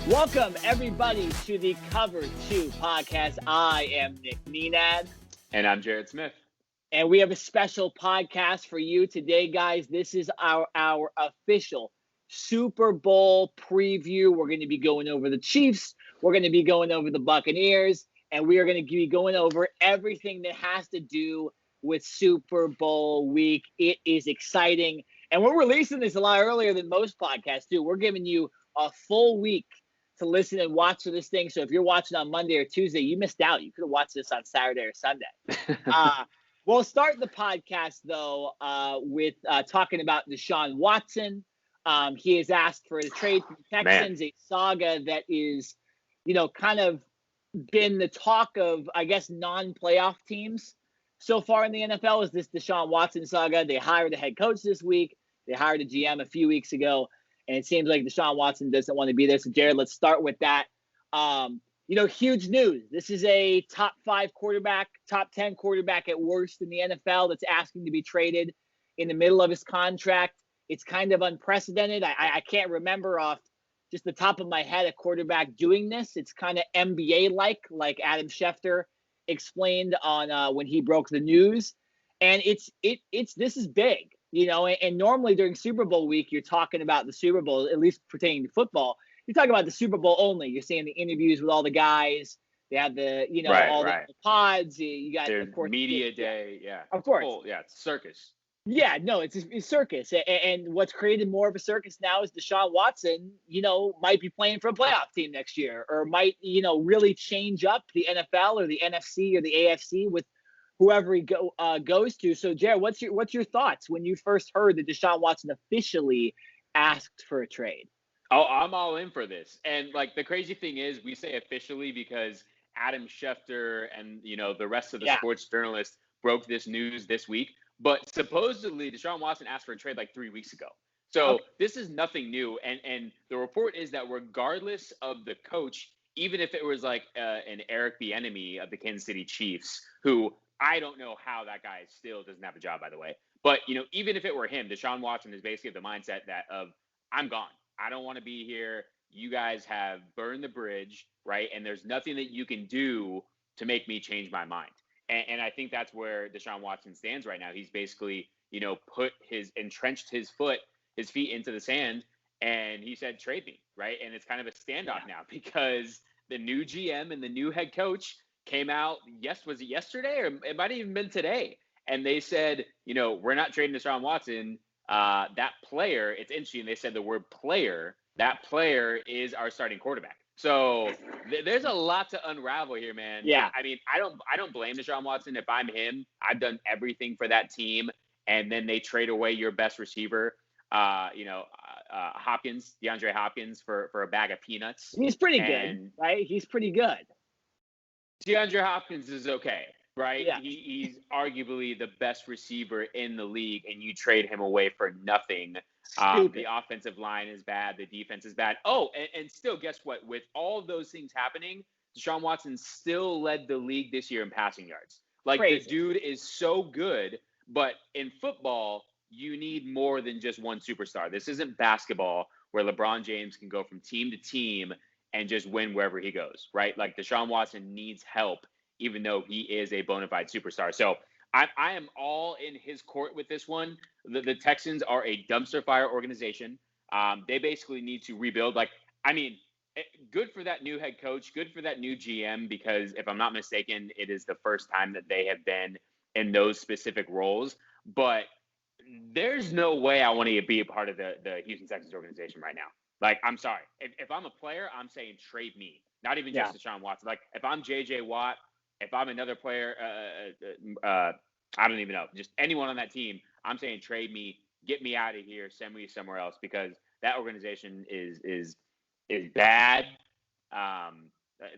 Welcome, everybody, to the Cover 2 podcast. I am Nick Nenad. And I'm Jared Smith. And we have a special podcast for you today, guys. This is our official Super Bowl preview. We're going to be going over the Chiefs. We're going to be going over the Buccaneers. And we are going to be going over everything that has to do with Super Bowl week. It is exciting. And we're releasing this a lot earlier than most podcasts do. We're giving you a full week to listen and watch for this thing. So if you're watching on Monday or Tuesday, you missed out. You could have watched this on Saturday or Sunday. We'll start the podcast, though, with talking about Deshaun Watson. He has asked for a trade from the Texans, a saga that is, kind of been the talk of, I guess, non-playoff teams so far in the NFL is this Deshaun Watson saga. They hired a head coach this week. They hired a GM a few weeks ago. And it seems like Deshaun Watson doesn't want to be there. So, Jared, let's start with that. Huge news. This is a top 5 quarterback, top 10 quarterback at worst in the NFL that's asking to be traded in the middle of his contract. It's kind of unprecedented. I can't remember off just the top of my head a quarterback doing this. It's kind of NBA-like Adam Schefter explained on when he broke the news. And this is big. And normally during Super Bowl week, you're talking about the Super Bowl, at least pertaining to football. You're talking about the Super Bowl only. You're seeing the interviews with all the guys. They have the, the pods. You got, of course, media day. Yeah. Of course. It's circus. Yeah, no, it's circus. And what's created more of a circus now is Deshaun Watson, might be playing for a playoff team next year or might, really change up the NFL or the NFC or the AFC with whoever he goes to. So, Jared, what's your thoughts when you first heard that Deshaun Watson officially asked for a trade? Oh, I'm all in for this. And the crazy thing is we say officially because Adam Schefter and, the rest of the sports journalists broke this news this week. But supposedly Deshaun Watson asked for a trade 3 weeks ago. So This is nothing new. And the report is that regardless of the coach, even if it was an Eric Bieniemy of the Kansas City Chiefs, who I don't know how that guy still doesn't have a job, by the way. But, even if it were him, Deshaun Watson is basically the mindset of I'm gone. I don't want to be here. You guys have burned the bridge, right? And there's nothing that you can do to make me change my mind. And I think that's where Deshaun Watson stands right now. He's basically, entrenched his feet into the sand, and he said, trade me, right? And it's kind of a standoff now because the new GM and the new head coach came out, was it yesterday or it might have even been today? And they said, we're not trading Deshaun Watson. That player, it's interesting. They said the word player, that player is our starting quarterback. So there's a lot to unravel here, man. Yeah. I mean, I don't blame Deshaun Watson. If I'm him, I've done everything for that team. And then they trade away your best receiver, Hopkins, DeAndre Hopkins for a bag of peanuts. He's pretty good, right? He's pretty good. DeAndre Hopkins is okay, right? Yeah. He's arguably the best receiver in the league, and you trade him away for nothing. The offensive line is bad. The defense is bad. Oh, and still, guess what? With all of those things happening, Deshaun Watson still led the league this year in passing yards. Crazy. The dude is so good, but in football, you need more than just one superstar. This isn't basketball where LeBron James can go from team to team and just win wherever he goes, right? Deshaun Watson needs help, even though he is a bona fide superstar. So I am all in his court with this one. The Texans are a dumpster fire organization. They basically need to rebuild. Good for that new head coach, good for that new GM, because if I'm not mistaken, it is the first time that they have been in those specific roles. But there's no way I want to be a part of the Houston Texans organization right now. I'm sorry. If I'm a player, I'm saying trade me. Not even just Deshaun Watson. If I'm J.J. Watt, if I'm another player, I don't even know. Just anyone on that team, I'm saying trade me, get me out of here, send me somewhere else, because that organization is bad.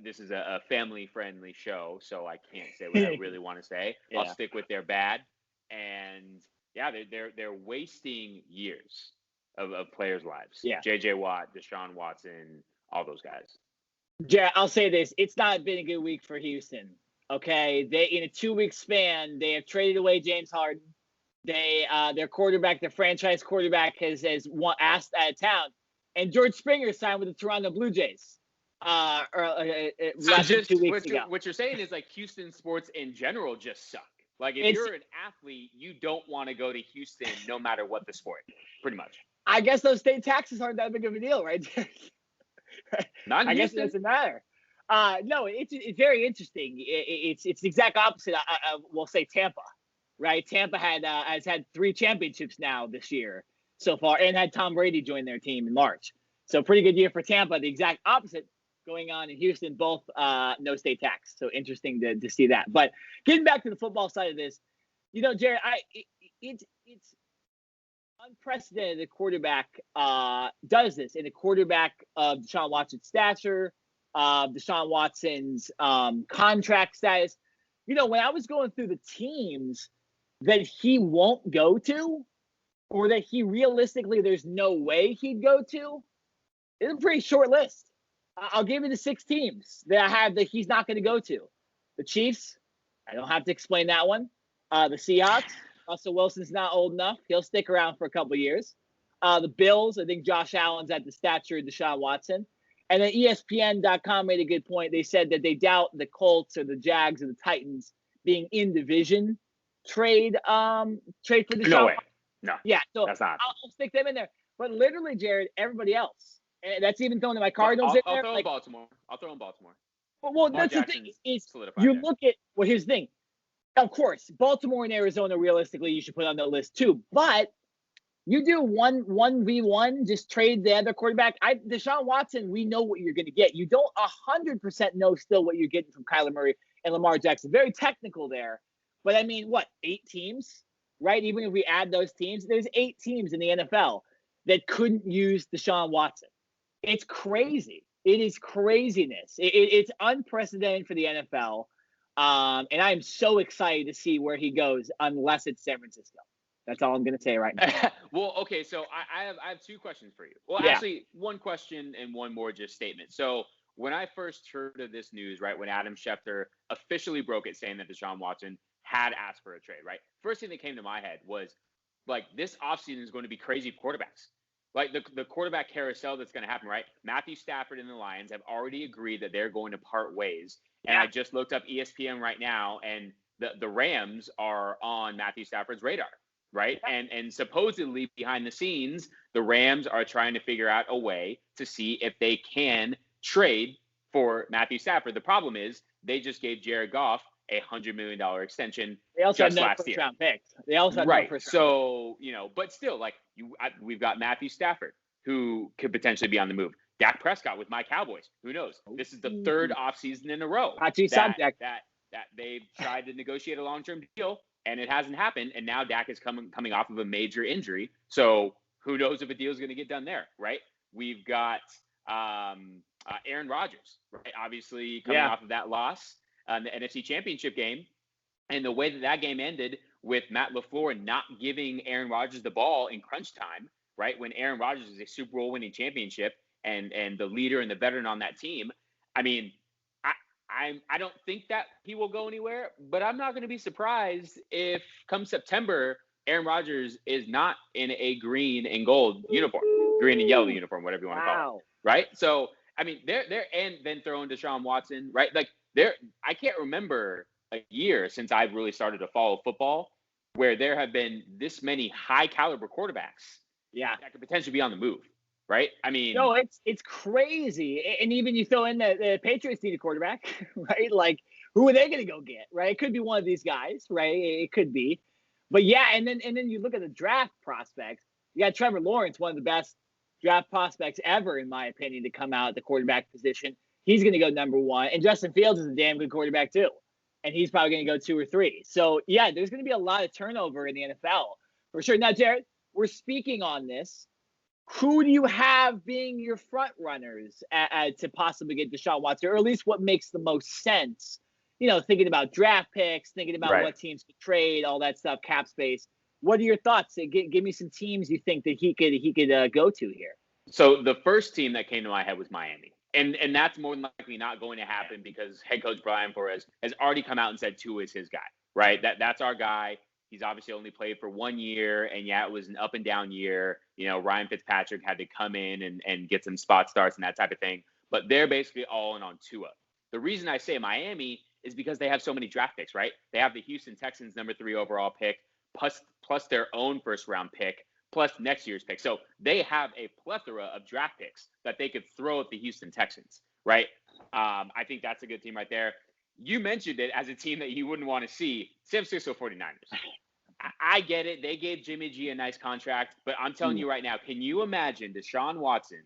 This is a family-friendly show, so I can't say what I really want to say. I'll stick with their bad. And they're wasting years of players' lives. Yeah. J.J. Watt, Deshaun Watson, all those guys. Yeah, I'll say this. It's not been a good week for Houston. Okay. They, in a 2-week span, they have traded away James Harden. They, their quarterback, their franchise quarterback has asked out of town. And George Springer signed with the Toronto Blue Jays. So Less than 2 weeks ago. What you're saying is like Houston sports in general just suck. Like if you're an athlete, you don't want to go to Houston no matter what the sport, pretty much. I guess those state taxes aren't that big of a deal, right? Not in I guess Houston. it doesn't matter. No, it's very interesting. It's the exact opposite. We'll say Tampa, right? Tampa has had 3 championships now this year so far, and had Tom Brady join their team in March. So pretty good year for Tampa. The exact opposite going on in Houston, both no state tax. So interesting to see that. But getting back to the football side of this, Jared, it's unprecedented. The quarterback does this, and the quarterback of Deshaun Watson's stature, Deshaun Watson's contract status. When I was going through the teams that he won't go to, or that he realistically there's no way he'd go to, it's a pretty short list. I'll give you the 6 teams that I have that he's not going to go to. The Chiefs, I don't have to explain that one. The Seahawks, Russell Wilson's not old enough. He'll stick around for a couple of years. The Bills, I think Josh Allen's at the stature of Deshaun Watson. And then ESPN.com made a good point. They said that they doubt the Colts or the Jags or the Titans being in division trade for Deshaun. No way. No. Yeah, so that's not. I'll stick them in there. But literally, Jared, everybody else. And that's even throwing my Cardinals in there. I'll throw in Baltimore. Well, that's the thing. Is you look at here's the thing. Of course, Baltimore and Arizona, realistically, you should put on the list too. But you do 1v1, just trade the other quarterback. Deshaun Watson, we know what you're going to get. You don't 100% know still what you're getting from Kyler Murray and Lamar Jackson. Very technical there. But I mean, 8 teams, right? Even if we add those teams, there's 8 teams in the NFL that couldn't use Deshaun Watson. It's crazy. It is craziness. It's unprecedented for the NFL. And I'm so excited to see where he goes, unless it's San Francisco. That's all I'm going to say right now. Well, okay, so I have 2 questions for you. Well, actually, 1 question and 1 more just statement. So when I first heard of this news, right, when Adam Schefter officially broke it saying that Deshaun Watson had asked for a trade, right, first thing that came to my head was, like, this offseason is going to be crazy for quarterbacks. Like, the quarterback carousel that's going to happen, right? Matthew Stafford and the Lions have already agreed that they're going to part ways. And I just looked up ESPN right now, and the Rams are on Matthew Stafford's radar, right? And supposedly behind the scenes, the Rams are trying to figure out a way to see if they can trade for Matthew Stafford. The problem is they just gave Jared Goff a $100 million extension. They also just had no last year. first-round picks. They also had right. No first-round so, but still, like, we've got Matthew Stafford, who could potentially be on the move. Dak Prescott with my Cowboys. Who knows? This is the 3rd offseason in a row that they've tried to negotiate a long-term deal, and it hasn't happened. And now Dak is coming off of a major injury. So who knows if a deal is going to get done there, right? We've got Aaron Rodgers, right? Obviously coming off of that loss in the NFC Championship game. And the way that game ended with Matt LaFleur not giving Aaron Rodgers the ball in crunch time, right? When Aaron Rodgers is a Super Bowl winning championship and the leader and the veteran on that team. I mean, I don't think that he will go anywhere, but I'm not going to be surprised if come September, Aaron Rodgers is not in a green and gold uniform, green and yellow uniform, whatever you want to call it, right? So, I mean, they're and then throwing Deshaun Watson, right? Like, I can't remember a year since I've really started to follow football where there have been this many high caliber quarterbacks that could potentially be on the move, right? I mean, no, it's crazy. And even you throw in the Patriots need a quarterback, right? Like, who are they going to go get, right? It could be one of these guys, right? It could be. But yeah, and then you look at the draft prospects. You got Trevor Lawrence, one of the best draft prospects ever, in my opinion, to come out at the quarterback position. He's going to go number 1. And Justin Fields is a damn good quarterback too. And he's probably going to go 2 or 3. So, yeah, there's going to be a lot of turnover in the NFL for sure. Now, Jared, we're speaking on this. Who do you have being your front runners to possibly get Deshaun Watson, or at least what makes the most sense? Thinking about draft picks, thinking about what teams could trade, all that stuff, cap space. What are your thoughts? Give me some teams you think that he could go to here. So the first team that came to my head was Miami. And that's more than likely not going to happen because head coach Brian Flores has already come out and said Tua is his guy, right? That's our guy. He's obviously only played for 1 year, and yeah, it was an up and down year. Ryan Fitzpatrick had to come in and get some spot starts and that type of thing. But they're basically all in on Tua. The reason I say Miami is because they have so many draft picks, right? They have the Houston Texans number 3 overall pick, plus their own first round pick, plus next year's pick. So they have a plethora of draft picks that they could throw at the Houston Texans, right? I think that's a good team right there. You mentioned it as a team that you wouldn't want to see, San Francisco 49ers. I get it. They gave Jimmy G a nice contract, but I'm telling you right now, can you imagine Deshaun Watson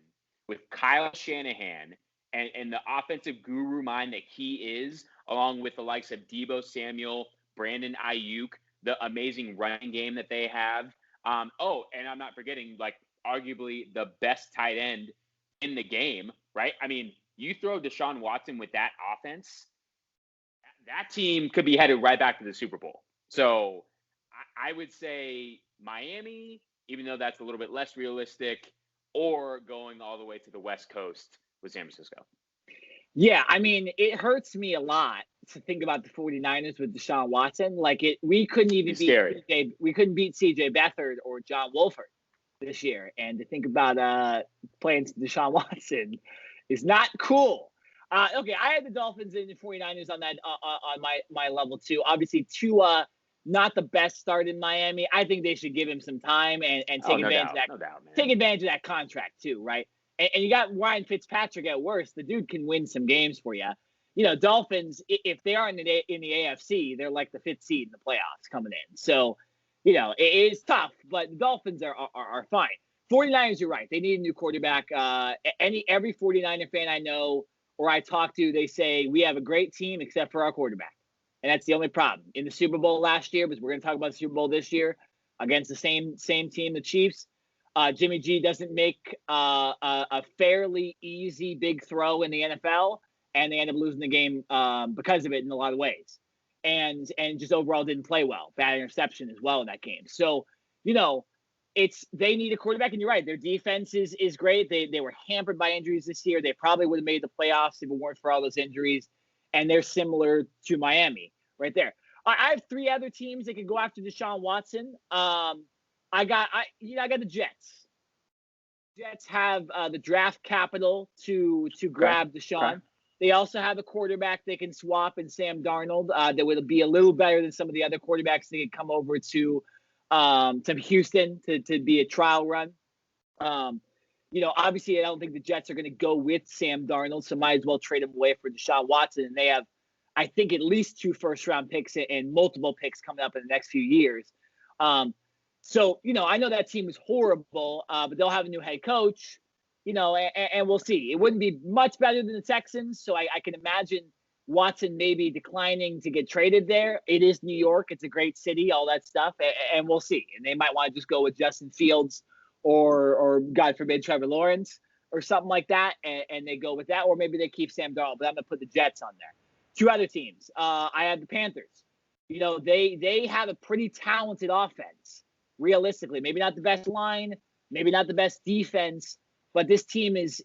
with Kyle Shanahan and the offensive guru mind that he is, along with the likes of Deebo Samuel, Brandon Ayuk, the amazing running game that they have? And I'm not forgetting, arguably the best tight end in the game, right? I mean, you throw Deshaun Watson with that offense, that team could be headed right back to the Super Bowl. So I would say Miami, even though that's a little bit less realistic, or going all the way to the West Coast with San Francisco. Yeah, I mean, it hurts me a lot to think about the 49ers with Deshaun Watson. We couldn't even beat CJ Beathard or John Wolford this year. And to think about playing Deshaun Watson is not cool. Okay, I had the Dolphins and the 49ers on that on my level too. Obviously, Tua, not the best start in Miami. I think they should give him some time and take advantage of that. No doubt, man. Take advantage of that contract too, right? And you got Ryan Fitzpatrick at worst. The dude can win some games for you. Dolphins, if they are in the AFC, they're like the 5th seed in the playoffs coming in. So, it is tough, but the Dolphins are fine. 49ers, you're right. They need a new quarterback. Every 49er fan I know or I talk to, they say, we have a great team except for our quarterback. And that's the only problem. In the Super Bowl last year, because we're going to talk about the Super Bowl this year, against the same team, the Chiefs, Jimmy G doesn't make a fairly easy big throw in the NFL, and they end up losing the game because of it in a lot of ways. And just overall didn't play well. Bad interception as well in that game. So, they need a quarterback, and you're right. Their defense is great. They were hampered by injuries this year. They probably would have made the playoffs if it weren't for all those injuries. And they're similar to Miami right there. I have 3 other teams that could go after Deshaun Watson. I got the Jets. Jets have the draft capital to grab Deshaun. Okay. They also have a quarterback they can swap in Sam Darnold that would be a little better than some of the other quarterbacks they could come over to Houston to be a trial run. Obviously I don't think the Jets are going to go with Sam Darnold, so might as well trade him away for Deshaun Watson. And they have, I think, at least 2 first-round picks and multiple picks coming up in the next few years. So, I know that team is horrible, but they'll have a new head coach, and we'll see. It wouldn't be much better than the Texans, so I can imagine Watson maybe declining to get traded there. It is New York. It's a great city, all that stuff, and we'll see. And they might want to just go with Justin Fields or God forbid, Trevor Lawrence or something like that, and they go with that. Or maybe they keep Sam Darnold, but I'm going to put the Jets on there. 2 other teams. I have the Panthers. They have a pretty talented offense. Realistically, maybe not the best line, maybe not the best defense, but this team is,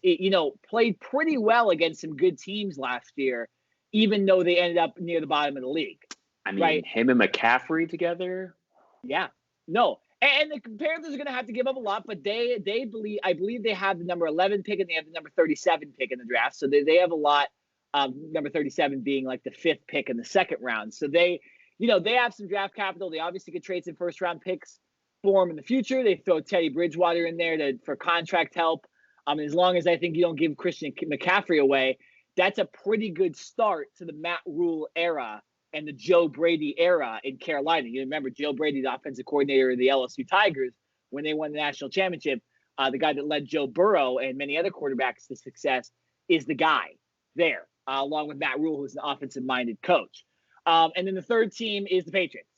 played pretty well against some good teams last year, even though they ended up near the bottom of the league. I mean, right? Him and McCaffrey together? Yeah. No. And the Panthers are going to have to give up a lot, but I believe they have the number 11 pick and they have the number 37 pick in the draft. So they have a lot, number 37 being like the 5th pick in the second round. So they have some draft capital. They obviously could trade some first round picks for him in the future. They throw Teddy Bridgewater in there for contract help. As long as I think you don't give Christian McCaffrey away, that's a pretty good start to the Matt Rule era and the Joe Brady era in Carolina. You remember Joe Brady, the offensive coordinator of the LSU Tigers, when they won the national championship, the guy that led Joe Burrow and many other quarterbacks to success is the guy there, along with Matt Rule, who's an offensive-minded coach. And then the third team is the Patriots.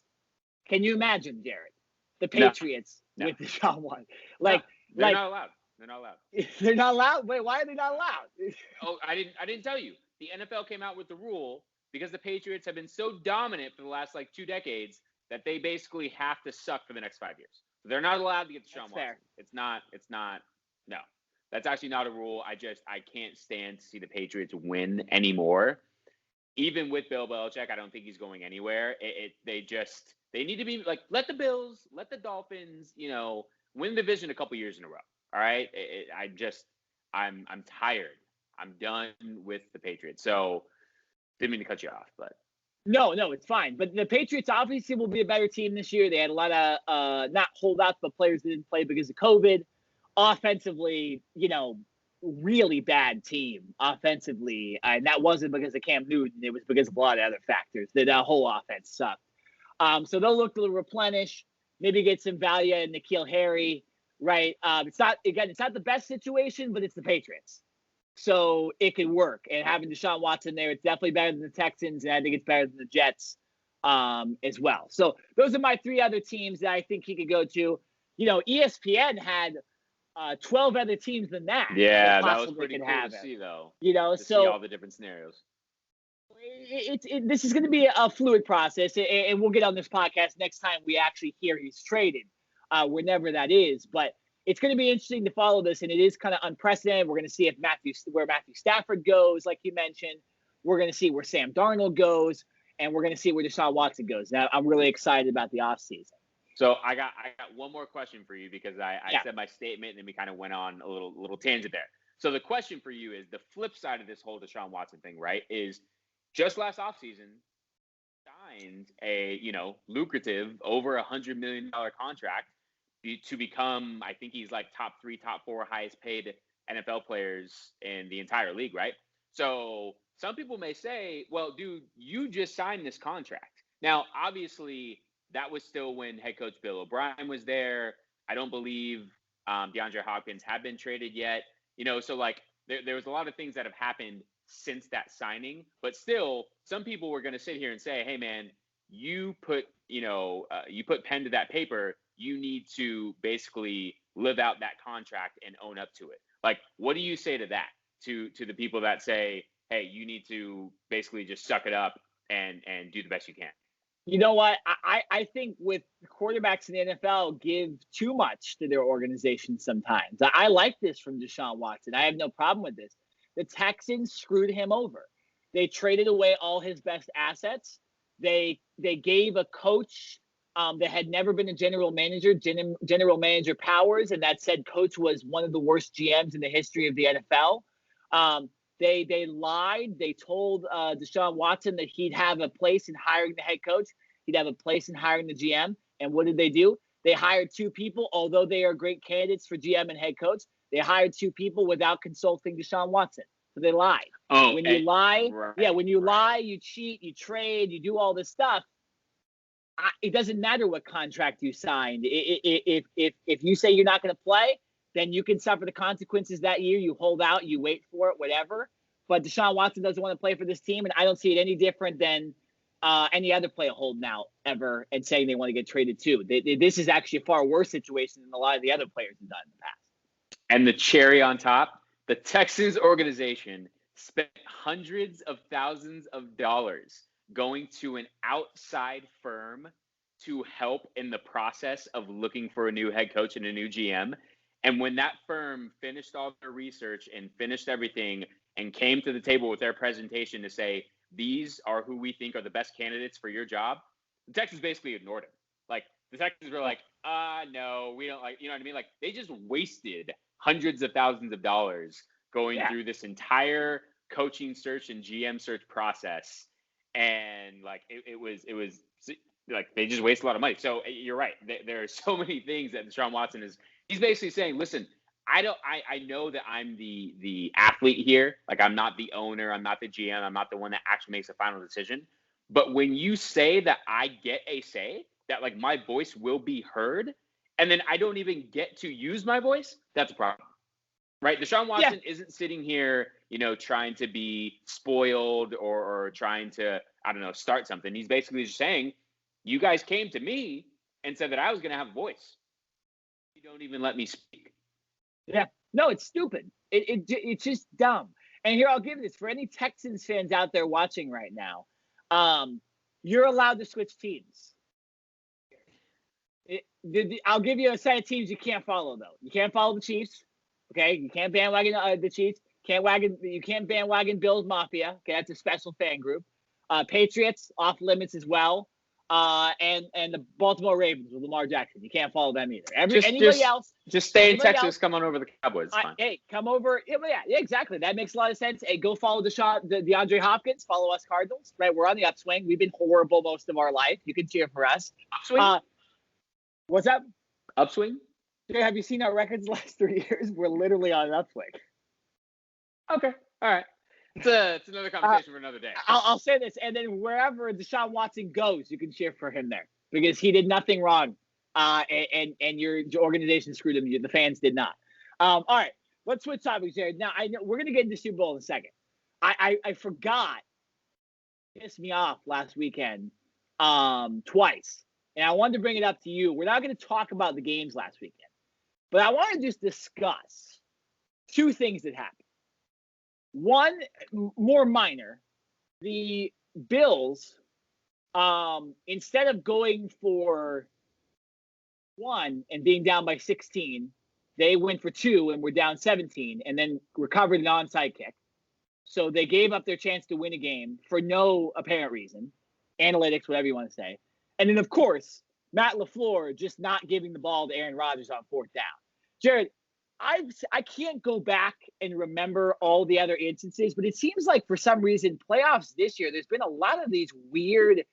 Can you imagine, Jared? The Patriots with Deshaun Watson. They're not allowed. They're not allowed. They're not allowed? Wait, why are they not allowed? Oh, I didn't tell you. The NFL came out with the rule because the Patriots have been so dominant for the last 2 decades that they basically have to suck for the next 5 years. So they're not allowed to get Deshaun Watson. Fair. It's not. No, that's actually not a rule. I can't stand to see the Patriots win anymore. even with Bill Belichick, I don't think he's going anywhere. They need to be like, let the Bills, let the Dolphins, win the division a couple years in a row. All right. I'm tired. I'm done with the Patriots. So didn't mean to cut you off, but. No, it's fine. But the Patriots obviously will be a better team this year. They had a lot of not holdouts, but players that didn't play because of COVID. Offensively, really bad team offensively. And that wasn't because of Cam Newton. It was because of a lot of other factors. That whole offense sucked. So they'll look to replenish, maybe get some value in N'Keal Harry, right? It's not the best situation, but it's the Patriots. So it can work. And having Deshaun Watson there, it's definitely better than the Texans, and I think it's better than the Jets as well. So those are my three other teams that I think he could go to. ESPN had 12 other teams than that. Yeah, that was pretty cool to see, though. To see all the different scenarios. This is going to be a fluid process, and we'll get on this podcast next time we actually hear he's traded, whenever that is. But it's going to be interesting to follow this, and it is kind of unprecedented. We're going to see where Matthew Stafford goes, like you mentioned. We're going to see where Sam Darnold goes, and we're going to see where Deshaun Watson goes. Now, I'm really excited about the offseason. So I got one more question for you, because I said my statement, and then we kind of went on a little tangent there. So the question for you is, the flip side of this whole Deshaun Watson thing, right, is just last offseason, signed a lucrative over $100 million contract to become, I think he's like top 3, top 4 highest paid NFL players in the entire league, right? So some people may say, well, dude, you just signed this contract. Now, obviously, that was still when head coach Bill O'Brien was there. I don't believe DeAndre Hopkins had been traded yet. So like there was a lot of things that have happened since that signing, but still, some people were going to sit here and say, hey, man, you put pen to that paper. You need to basically live out that contract and own up to it. Like, what do you say to that, to the people that say, hey, you need to basically just suck it up and do the best you can? You know what? I think with quarterbacks in the NFL give too much to their organization sometimes. I like this from Deshaun Watson. I have no problem with this. The Texans screwed him over. They traded away all his best assets. They gave a coach that had never been a general manager powers, and that said coach was one of the worst GMs in the history of the NFL. They lied. They told Deshaun Watson that he'd have a place in hiring the head coach. He'd have a place in hiring the GM. And what did they do? They hired 2 people, although they are great candidates for GM and head coach. They hired 2 people without consulting Deshaun Watson. So they lied. When you lie, lie, you cheat, you trade, you do all this stuff. It doesn't matter what contract you signed. If you say you're not going to play, then you can suffer the consequences that year. You hold out, you wait for it, whatever. But Deshaun Watson doesn't want to play for this team, and I don't see it any different than any other player holding out ever and saying they want to get traded too. This is actually a far worse situation than a lot of the other players have done in the past. And the cherry on top, the Texans organization spent hundreds of thousands of dollars going to an outside firm to help in the process of looking for a new head coach and a new GM. And when that firm finished all their research and finished everything and came to the table with their presentation to say, these are who we think are the best candidates for your job, the Texans basically ignored him. Like, the Texans were like, no, we don't like, you know what I mean? Like, they just wasted hundreds of thousands of dollars going through this entire coaching search and GM search process. And like, it was like, they just waste a lot of money. So you're right. There are so many things that Deshaun Watson he's basically saying, listen, I know that I'm the athlete here. Like, I'm not the owner. I'm not the GM. I'm not the one that actually makes the final decision. But when you say that I get a say, that like my voice will be heard, and then I don't even get to use my voice, that's a problem. Right? Deshaun Watson isn't sitting here, trying to be spoiled or trying to, I don't know, start something. He's basically just saying, you guys came to me and said that I was going to have a voice. You don't even let me speak. Yeah. No, it's stupid. It's just dumb. And here, I'll give this for any Texans fans out there watching right now. You're allowed to switch teams. I'll give you a set of teams you can't follow, though. You can't follow the Chiefs. Okay, you can't bandwagon the Chiefs. You can't bandwagon Bills Mafia. Okay, that's a special fan group. Patriots off limits as well. And the Baltimore Ravens with Lamar Jackson. You can't follow them either. Anybody else? Just stay in Texas. Come on over the Cowboys. It's fine. Hey, come over. Yeah, exactly. That makes a lot of sense. Hey, go follow DeAndre Hopkins. Follow us Cardinals. Right, we're on the upswing. We've been horrible most of our life. You can cheer for us. Upswing. What's up? Upswing. Have you seen our records the last 3 years? We're literally on an upswing. Okay. All right. It's another conversation for another day. I'll say this, and then wherever Deshaun Watson goes, you can cheer for him there because he did nothing wrong, and your organization screwed him. The fans did not. All right, let's switch topics, Jared. Now I know we're gonna get into Super Bowl in a second. I forgot. It pissed me off last weekend twice, and I wanted to bring it up to you. We're not going to talk about the games last weekend, but I want to just discuss 2 things that happened. One, more minor, the Bills, instead of going for 1 and being down by 16, they went for 2 and were down 17 and then recovered an onside kick. So they gave up their chance to win a game for no apparent reason, analytics, whatever you want to say. And then, of course, Matt LaFleur just not giving the ball to Aaron Rodgers on 4th down. Jared, I can't go back and remember all the other instances, but it seems like for some reason playoffs this year, there's been a lot of these weird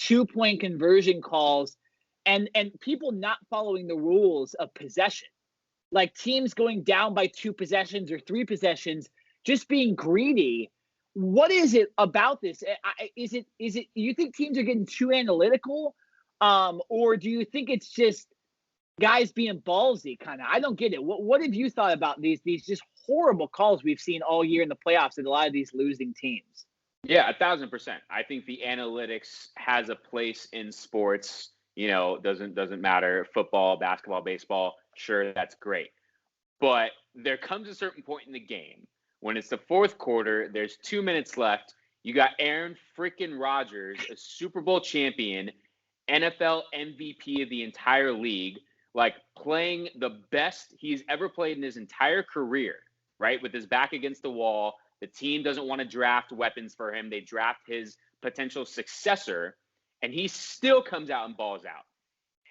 2-point conversion calls and people not following the rules of possession. Like teams going down by 2 possessions or 3 possessions, just being greedy. What is it about this? Is it you think teams are getting too analytical? Or do you think it's just guys being ballsy kind of? I don't get it. What have you thought about these just horrible calls we've seen all year in the playoffs and a lot of these losing teams? Yeah, 1,000%. I think the analytics has a place in sports. Doesn't matter. Football, basketball, baseball. Sure, that's great. But there comes a certain point in the game when it's the 4th quarter, there's 2 minutes left. You got Aaron freaking Rodgers, a Super Bowl champion, NFL MVP of the entire league, like playing the best he's ever played in his entire career, right? With his back against the wall. The team doesn't want to draft weapons for him. They draft his potential successor, and he still comes out and balls out.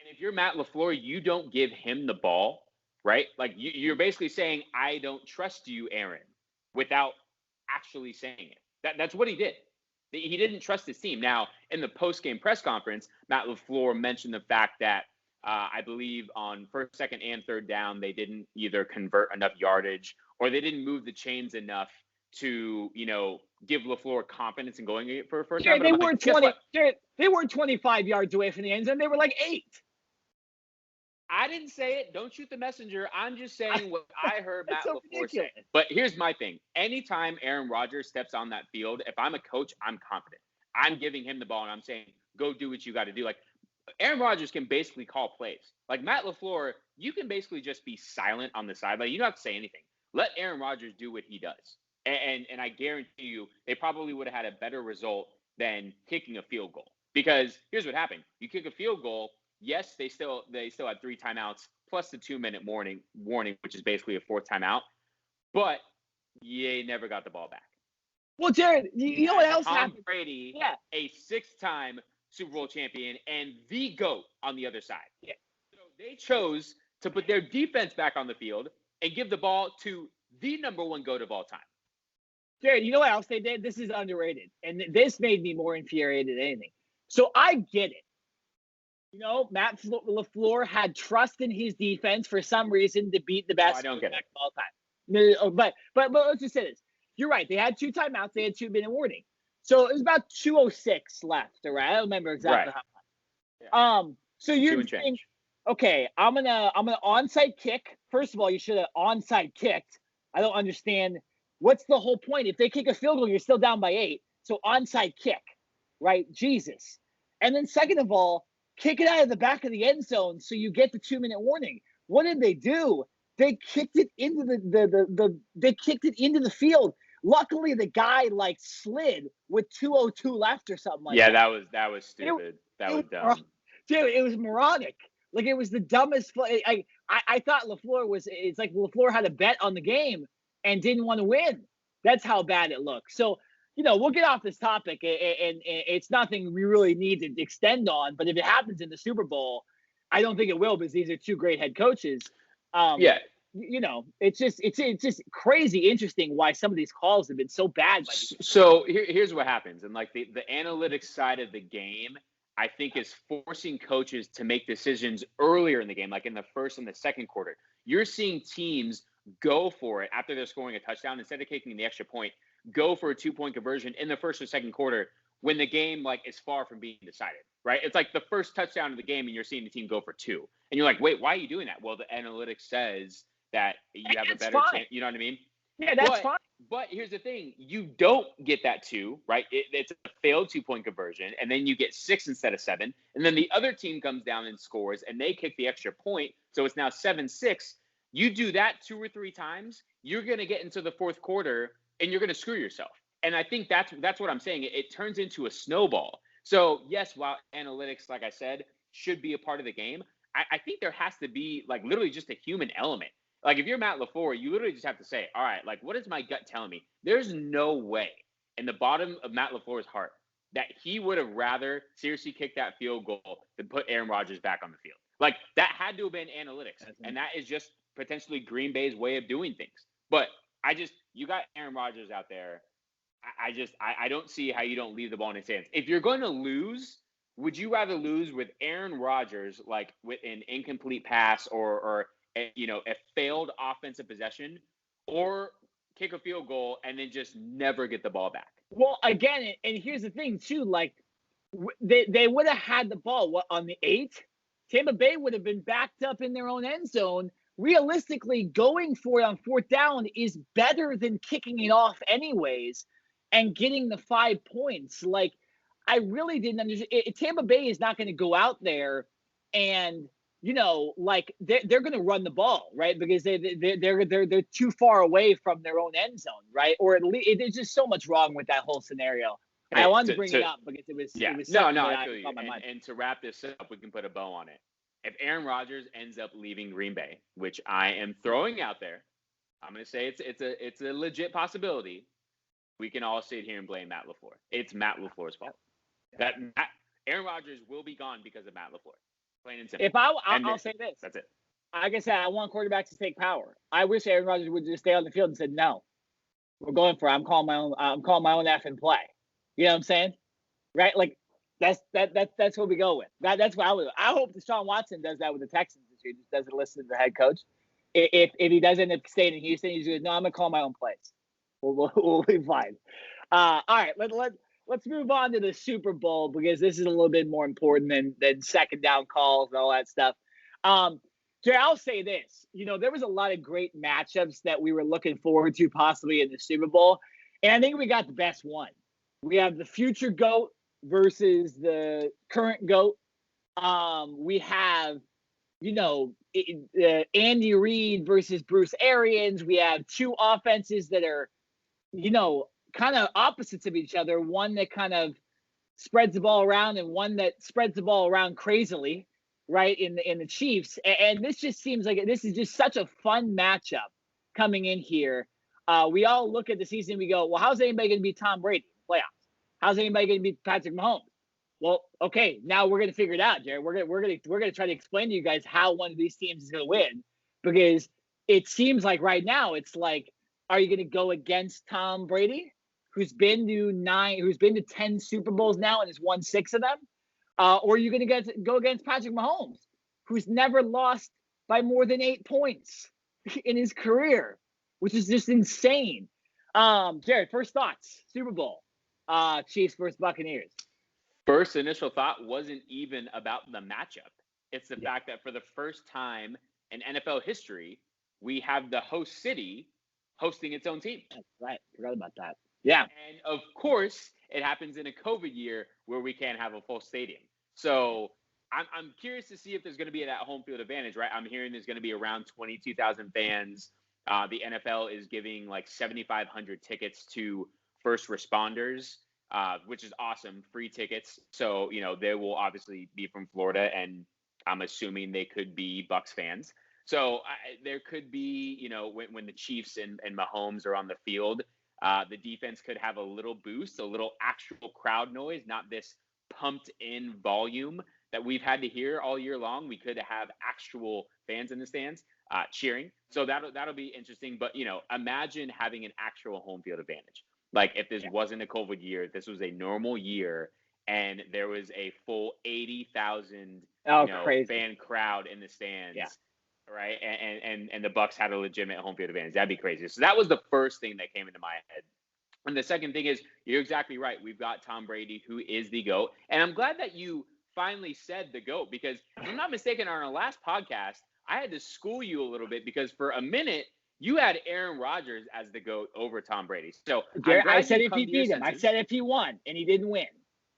And if you're Matt LaFleur, you don't give him the ball, right? Like you're basically saying, I don't trust you, Aaron, without actually saying it. That's what he did. He didn't trust his team. Now, in the post-game press conference, Matt LaFleur mentioned the fact that I believe on 1st, 2nd, and 3rd down, they didn't either convert enough yardage or they didn't move the chains enough to, give LaFleur confidence in going for a 1st down. They weren't 20. They weren't 25 yards away from the end zone. They were like 8. I didn't say it. Don't shoot the messenger. I'm just saying what I heard Matt so LaFleur say. But here's my thing. Anytime Aaron Rodgers steps on that field, if I'm a coach, I'm confident. I'm giving him the ball, and I'm saying, go do what you got to do. Like, Aaron Rodgers can basically call plays. Like, Matt LaFleur, you can basically just be silent on the sideline. You don't have to say anything. Let Aaron Rodgers do what he does. And I guarantee you, they probably would have had a better result than kicking a field goal. Because here's what happened. You kick a field goal, yes, they still had 3 timeouts plus the 2-minute warning, which is basically a 4th timeout. But you never got the ball back. Well, Jared, you know what else happened? Tom Brady, a 6-time Super Bowl champion, and the GOAT on the other side. Yeah. So they chose to put their defense back on the field and give the ball to the number 1 GOAT of all time. Jared, you know what else they did? This is underrated. And this made me more infuriated than anything. So I get it. Matt LaFleur had trust in his defense for some reason to beat the best quarterback of all time. But let's just say this. You're right. They had 2 timeouts. They had 2-minute warning. So it was about 2:06 left, right? I don't remember exactly how much. Yeah. So you think, okay, I'm gonna onside kick. First of all, you should have onside kicked. I don't understand. What's the whole point? If they kick a field goal, you're still down by 8. So onside kick, right? Jesus. And then second of all, kick it out of the back of the end zone so you get the 2-minute warning. What did they do? They kicked it into the field. Luckily, the guy slid with 2:02 left or something like that. Yeah, that was stupid. That was dumb. Dude, it was moronic. Like, it was the dumbest play. I thought LaFleur had a bet on the game and didn't want to win. That's how bad it looked. So we'll get off this topic, and it's nothing we really need to extend on. But if it happens in the Super Bowl, I don't think it will, because these are two great head coaches. Yeah. It's just crazy interesting why some of these calls have been so bad. So here's what happens, and like the analytics side of the game, I think, is forcing coaches to make decisions earlier in the game, like in the first and the second quarter. You're seeing teams go for it after they're scoring a touchdown, instead of kicking the extra point, go for a 2-point conversion in the first or second quarter when the game like is far from being decided, right? It's like the first touchdown of the game and you're seeing the team go for 2. And you're like, wait, why are you doing that? Well, the analytics says that you have a better chance. You know what I mean? Yeah, that's fine. But here's the thing. You don't get that 2, right? It's a failed 2-point conversion, and then you get 6 instead of 7. And then the other team comes down and scores, and they kick the extra point. So it's now 7-6. You do that 2 or 3 times, you're going to get into the fourth quarter, and you're going to screw yourself. And I think that's what I'm saying. It turns into a snowball. So, yes, while analytics, like I said, should be a part of the game, I think there has to be, like, literally just a human element. Like, if you're Matt LaFleur, you literally just have to say, all right, like, what is my gut telling me? There's no way in the bottom of Matt LaFleur's heart that he would have rather seriously kicked that field goal than put Aaron Rodgers back on the field. Like, that had to have been analytics. And that is just potentially Green Bay's way of doing things. But you got Aaron Rodgers out there. I don't see how you don't leave the ball in his hands. If you're going to lose, would you rather lose with Aaron Rodgers, like with an incomplete pass or a failed offensive possession, or kick a field goal and then just never get the ball back? Well, again, and here's the thing too, like they would have had the ball on the 8th. Tampa Bay would have been backed up in their own end zone. Realistically, going for it on 4th down is better than kicking it off anyways and getting the 5 points. Like, I really didn't understand. Tampa Bay is not going to go out there and like they're going to run the ball, right? Because they're too far away from their own end zone, right? Or at least there's just so much wrong with that whole scenario. I wanted to bring it up because it was I feel you. And to wrap this up, we can put a bow on it. If Aaron Rodgers ends up leaving Green Bay, which I am throwing out there, I'm going to say it's a legit possibility. We can all sit here and blame Matt LaFleur. It's Matt LaFleur's fault. Aaron Rodgers will be gone because of Matt LaFleur. Plain and simple. I'll say this. That's it. Like I said, I want quarterbacks to take power. I wish Aaron Rodgers would just stay on the field and said, "No, we're going for it. I'm calling my own effing play." You know what I'm saying? Right? Like that's what we go with. That's what I hope Deshaun Watson does that with the Texans this year. Just doesn't listen to the head coach. If he does end up staying in Houston, he's going, "No, I'm gonna call my own plays. We'll be fine." All right, let's move on to the Super Bowl, because this is a little bit more important than second down calls and all that stuff. Jay, I'll say this. There was a lot of great matchups that we were looking forward to possibly in the Super Bowl, and I think we got the best one. We have the future GOAT versus the current GOAT. We have, Andy Reid versus Bruce Arians. We have two offenses that are, kind of opposites of each other. One that kind of spreads the ball around, and one that spreads the ball around crazily, right, in the Chiefs. And this just seems like this is just such a fun matchup coming in here. We all look at the season and we go, well, how's anybody going to beat Tom Brady in the playoffs? How's anybody going to beat Patrick Mahomes? Well, okay, now we're going to figure it out, Jared. We're going to try to explain to you guys how one of these teams is going to win, because it seems like right now it's like, are you going to go against Tom Brady, who's been to 10 Super Bowls now and has won 6 of them? Or are you going to go against Patrick Mahomes, who's never lost by more than 8 points in his career, which is just insane. Jared, first thoughts, Super Bowl, Chiefs versus Buccaneers. First initial thought wasn't even about the matchup. It's the fact that for the first time in NFL history, we have the host city hosting its own team. That's right. Forgot about that. Yeah. And of course, it happens in a COVID year where we can't have a full stadium. So I'm curious to see if there's going to be that home field advantage, right? I'm hearing there's going to be around 22,000 fans. The NFL is giving like 7,500 tickets to first responders, which is awesome. Free tickets. So, they will obviously be from Florida, and I'm assuming they could be Bucs fans. So there could be, when the Chiefs and Mahomes are on the field, The defense could have a little boost, a little actual crowd noise, not this pumped in volume that we've had to hear all year long. We could have actual fans in the stands cheering. So that'll be interesting. But, imagine having an actual home field advantage. Like if this wasn't a COVID year, this was a normal year, and there was a full 80,000 fan crowd in the stands. Yeah. Right. And the Bucs had a legitimate home field advantage. That'd be crazy. So that was the first thing that came into my head. And the second thing is, you're exactly right. We've got Tom Brady, who is the GOAT. And I'm glad that you finally said the GOAT, because if I'm not mistaken, on our last podcast, I had to school you a little bit, because for a minute, you had Aaron Rodgers as the GOAT over Tom Brady. So Jared, I said if he beat him. I said if he won, and he didn't win.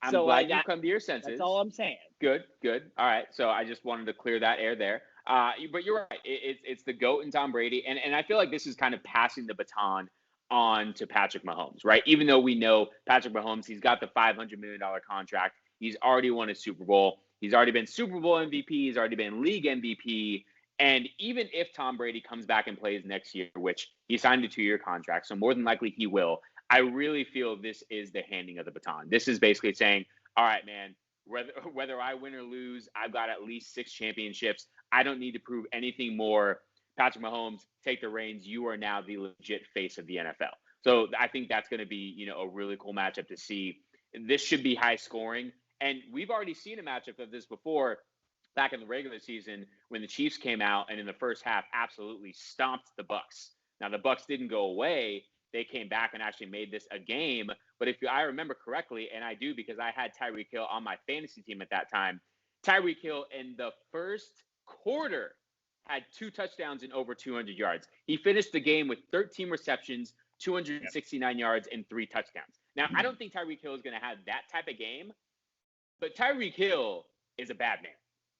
I'm glad you come to your senses. That's all I'm saying. Good. All right. So I just wanted to clear that air there. But you're right. It's the GOAT and Tom Brady. And I feel like this is kind of passing the baton on to Patrick Mahomes, right? Even though we know Patrick Mahomes, he's got the $500 million contract. He's already won a Super Bowl. He's already been Super Bowl MVP. He's already been league MVP. And even if Tom Brady comes back and plays next year, which he signed a 2-year contract, so more than likely he will, I really feel this is the handing of the baton. This is basically saying, all right, man, whether I win or lose, I've got at least 6 championships. I don't need to prove anything more. Patrick Mahomes, take the reins. You are now the legit face of the NFL. So I think that's going to be, a really cool matchup to see. This should be high scoring. And we've already seen a matchup of this before back in the regular season when the Chiefs came out and in the first half absolutely stomped the Bucs. Now, the Bucs didn't go away. They came back and actually made this a game. But if I remember correctly, and I do because I had Tyreek Hill on my fantasy team at that time, Tyreek Hill in the first quarter had 2 touchdowns and over 200 yards. He finished the game with 13 receptions, 269 yards, and 3 touchdowns. Now, I don't think Tyreek Hill is going to have that type of game, but Tyreek Hill is a bad man.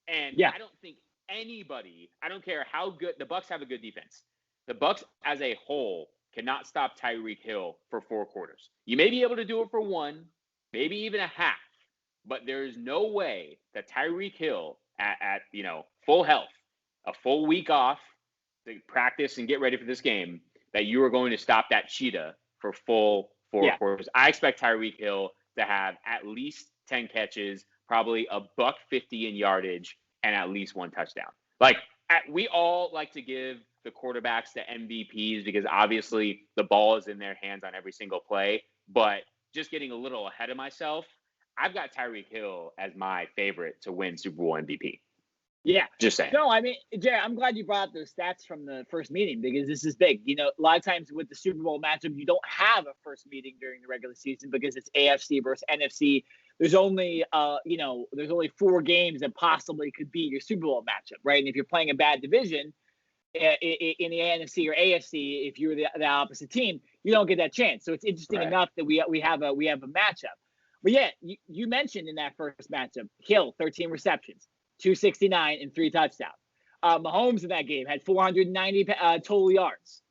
And I don't think anybody, I don't care how good, the Bucs have a good defense. The Bucs as a whole cannot stop Tyreek Hill for 4 quarters. You may be able to do it for 1, maybe even a half, but there is no way that Tyreek Hill at full health, a full week off to practice and get ready for this game, that you are going to stop that cheetah for full 4 quarters. I expect Tyreek Hill to have at least 10 catches, probably $150 in yardage, and at least 1 touchdown. Like, we all like to give the quarterbacks the MVPs because obviously the ball is in their hands on every single play. But just getting a little ahead of myself, I've got Tyreek Hill as my favorite to win Super Bowl MVP. Yeah. Just saying. No, I mean, Jared, I'm glad you brought up those stats from the first meeting because this is big. A lot of times with the Super Bowl matchup, you don't have a first meeting during the regular season because it's AFC versus NFC. There's only, there's only 4 games that possibly could be your Super Bowl matchup, right? And if you're playing a bad division in the NFC or AFC, if you're the opposite team, you don't get that chance. So it's interesting enough that we have a matchup. But yeah, you mentioned in that first matchup, Hill, 13 receptions, 269 and 3 touchdowns. Mahomes in that game had 490 total yards.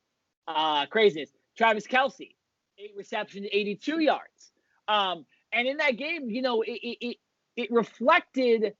Craziness. Travis Kelce, 8 receptions, 82 yards. And in that game, it reflected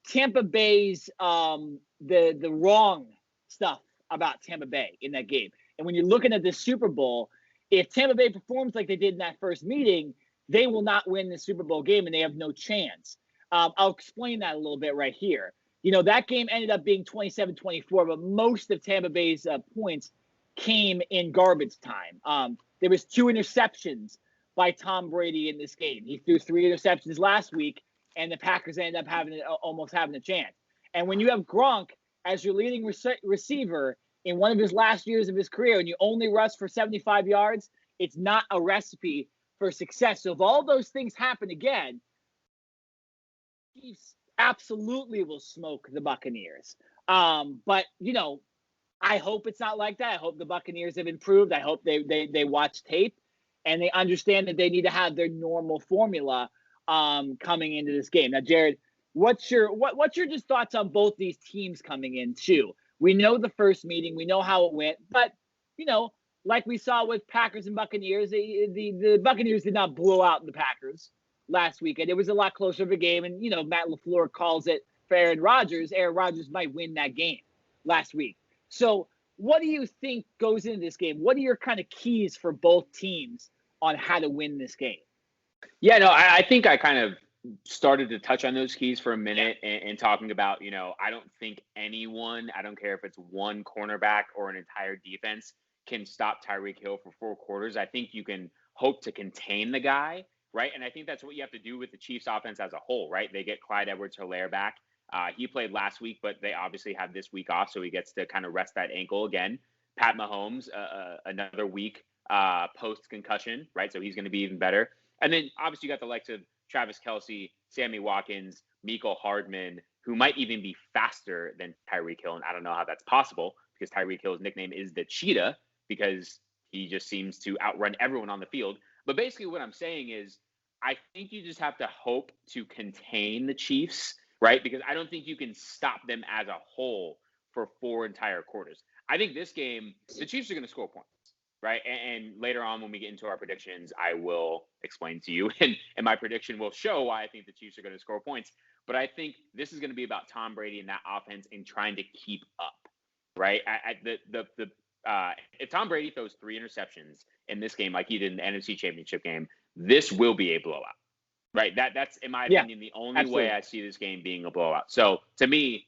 Tampa Bay's the wrong stuff about Tampa Bay in that game. And when you're looking at the Super Bowl, if Tampa Bay performs like they did in that first meeting, they will not win the Super Bowl game and they have no chance. I'll explain that a little bit right here. That game ended up being 27-24, but most of Tampa Bay's points came in garbage time. There was 2 interceptions by Tom Brady in this game. He threw 3 interceptions last week, and the Packers ended up almost having a chance. And when you have Gronk as your leading receiver in one of his last years of his career, and you only rush for 75 yards, it's not a recipe for success. So if all those things happen again, Chiefs absolutely will smoke the Buccaneers. But I hope it's not like that. I hope the Buccaneers have improved. I hope they watch tape and they understand that they need to have their normal formula coming into this game. Now, Jared, what's your just thoughts on both these teams coming in too? We know the first meeting, we know how it went, but like we saw with Packers and Buccaneers, the Buccaneers did not blow out the Packers last weekend. It was a lot closer of a game, and Matt LaFleur calls it for Aaron Rodgers. Aaron Rodgers might win that game last week. So what do you think goes into this game? What are your kind of keys for both teams on how to win this game? Yeah, no, I think I kind of started to touch on those keys for a minute and talking about, I don't think anyone, I don't care if it's one cornerback or an entire defense, can stop Tyreek Hill for 4 quarters. I think you can hope to contain the guy, right? And I think that's what you have to do with the Chiefs offense as a whole, right? They get Clyde Edwards-Helaire back. He played last week, but they obviously have this week off, so he gets to kind of rest that ankle again. Pat Mahomes, another week post-concussion, right? So he's going to be even better. And then obviously you got the likes of Travis Kelce, Sammy Watkins, Mecole Hardman, who might even be faster than Tyreek Hill. And I don't know how that's possible because Tyreek Hill's nickname is the Cheetah because he just seems to outrun everyone on the field. But basically what I'm saying is I think you just have to hope to contain the Chiefs, right? Because I don't think you can stop them as a whole for 4 entire quarters. I think this game, the Chiefs are going to score points. Right. And later on, when we get into our predictions, I will explain to you and my prediction will show why I think the Chiefs are going to score points. But I think this is going to be about Tom Brady and that offense and trying to keep up. Right. If Tom Brady throws 3 interceptions in this game, like he did in the NFC Championship game, this will be a blowout. Right. That's, in my opinion, the only way I see this game being a blowout. So to me,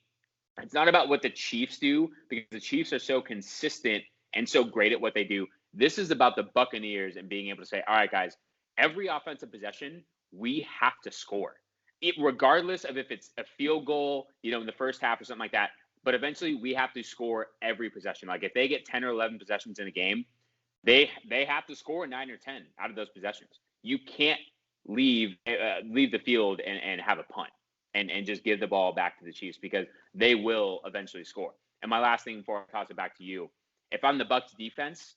it's not about what the Chiefs do because the Chiefs are so consistent and so great at what they do. This is about the Buccaneers and being able to say, all right, guys, every offensive possession, we have to score. Regardless of if it's a field goal, in the first half or something like that. But eventually we have to score every possession. Like if they get 10 or 11 possessions in a game, they have to score 9 or 10 out of those possessions. You can't leave the field and have a punt and just give the ball back to the Chiefs because they will eventually score. And my last thing before I toss it back to you, if I'm the Bucs defense,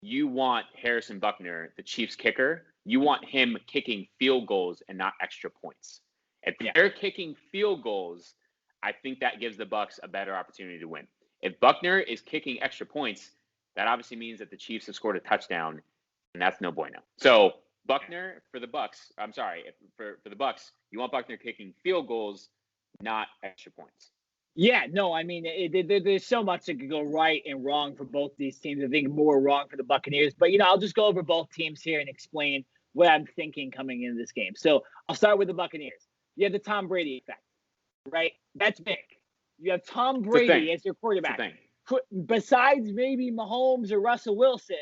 you want Harrison Buckner, the Chiefs kicker, you want him kicking field goals and not extra points. If they're kicking field goals, I think that gives the Bucs a better opportunity to win. If Buckner is kicking extra points, that obviously means that the Chiefs have scored a touchdown, and that's no bueno. So Buckner for the Bucs, for the Bucs, you want Buckner kicking field goals, not extra points. Yeah, no, I mean, there's so much that could go right and wrong for both these teams. I think more wrong for the Buccaneers. But, I'll just go over both teams here and explain what I'm thinking coming into this game. So I'll start with the Buccaneers. You have the Tom Brady effect, right? That's big. You have Tom Brady as your quarterback. Besides maybe Mahomes or Russell Wilson,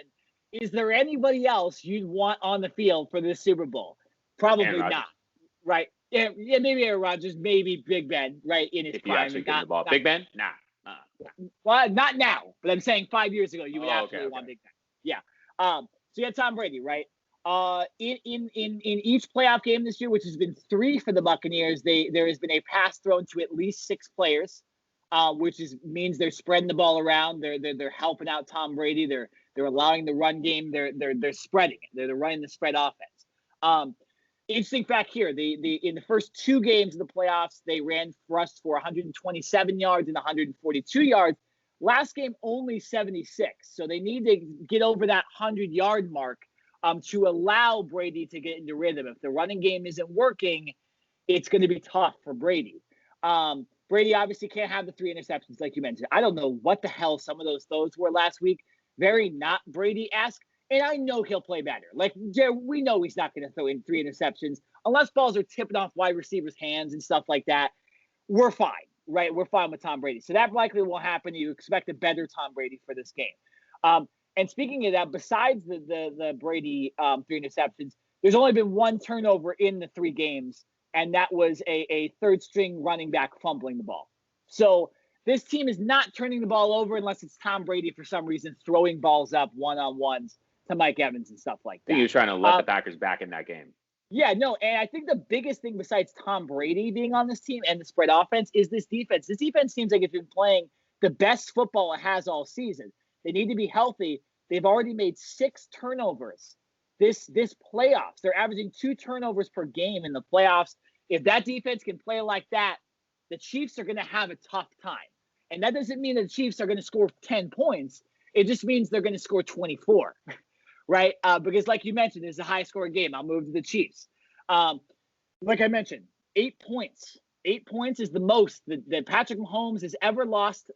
is there anybody else you'd want on the field for this Super Bowl? Probably not, right? Yeah, maybe Aaron Rodgers, maybe Big Ben, right, in his prime. Actually give the ball. Big Ben? Nah. Well, not now, but I'm saying 5 years ago, you would absolutely want Big Ben. Yeah. So you had Tom Brady, right? In each playoff game this year, which has been 3 for the Buccaneers, there has been a pass thrown to at least 6 players, which means they're spreading the ball around. They're helping out Tom Brady. They're allowing the run game. They're spreading it. They're running the spread offense. Interesting fact here, in the first 2 games of the playoffs, they ran for us for 127 yards and 142 yards. Last game, only 76. So they need to get over that 100-yard mark to allow Brady to get into rhythm. If the running game isn't working, it's going to be tough for Brady. Brady obviously can't have the 3 interceptions like you mentioned. I don't know what the hell some of those throws were last week. Very not Brady-esque. And I know he'll play better. Like, we know he's not going to throw in 3 interceptions. Unless balls are tipping off wide receivers' hands and stuff like that, we're fine, right? We're fine with Tom Brady. So that likely will happen. You expect a better Tom Brady for this game. And speaking of that, besides the Brady 3 interceptions, there's only been 1 turnover in the 3 games, and that was a third-string running back fumbling the ball. So this team is not turning the ball over unless it's Tom Brady for some reason throwing balls up one-on-ones to Mike Evans and stuff like that. I think he was trying to let the Packers back in that game. Yeah, no, and I think the biggest thing besides Tom Brady being on this team and the spread offense is this defense. This defense seems like it's been playing the best football it has all season. They need to be healthy. They've already made 6 turnovers this playoffs. They're averaging 2 turnovers per game in the playoffs. If that defense can play like that, the Chiefs are going to have a tough time. And that doesn't mean that the Chiefs are going to score 10 points. It just means they're going to score 24. Right? Because like you mentioned, it's a high-scoring game. I'll move to the Chiefs. Like I mentioned, 8 points 8 points is the most that Patrick Mahomes has ever lost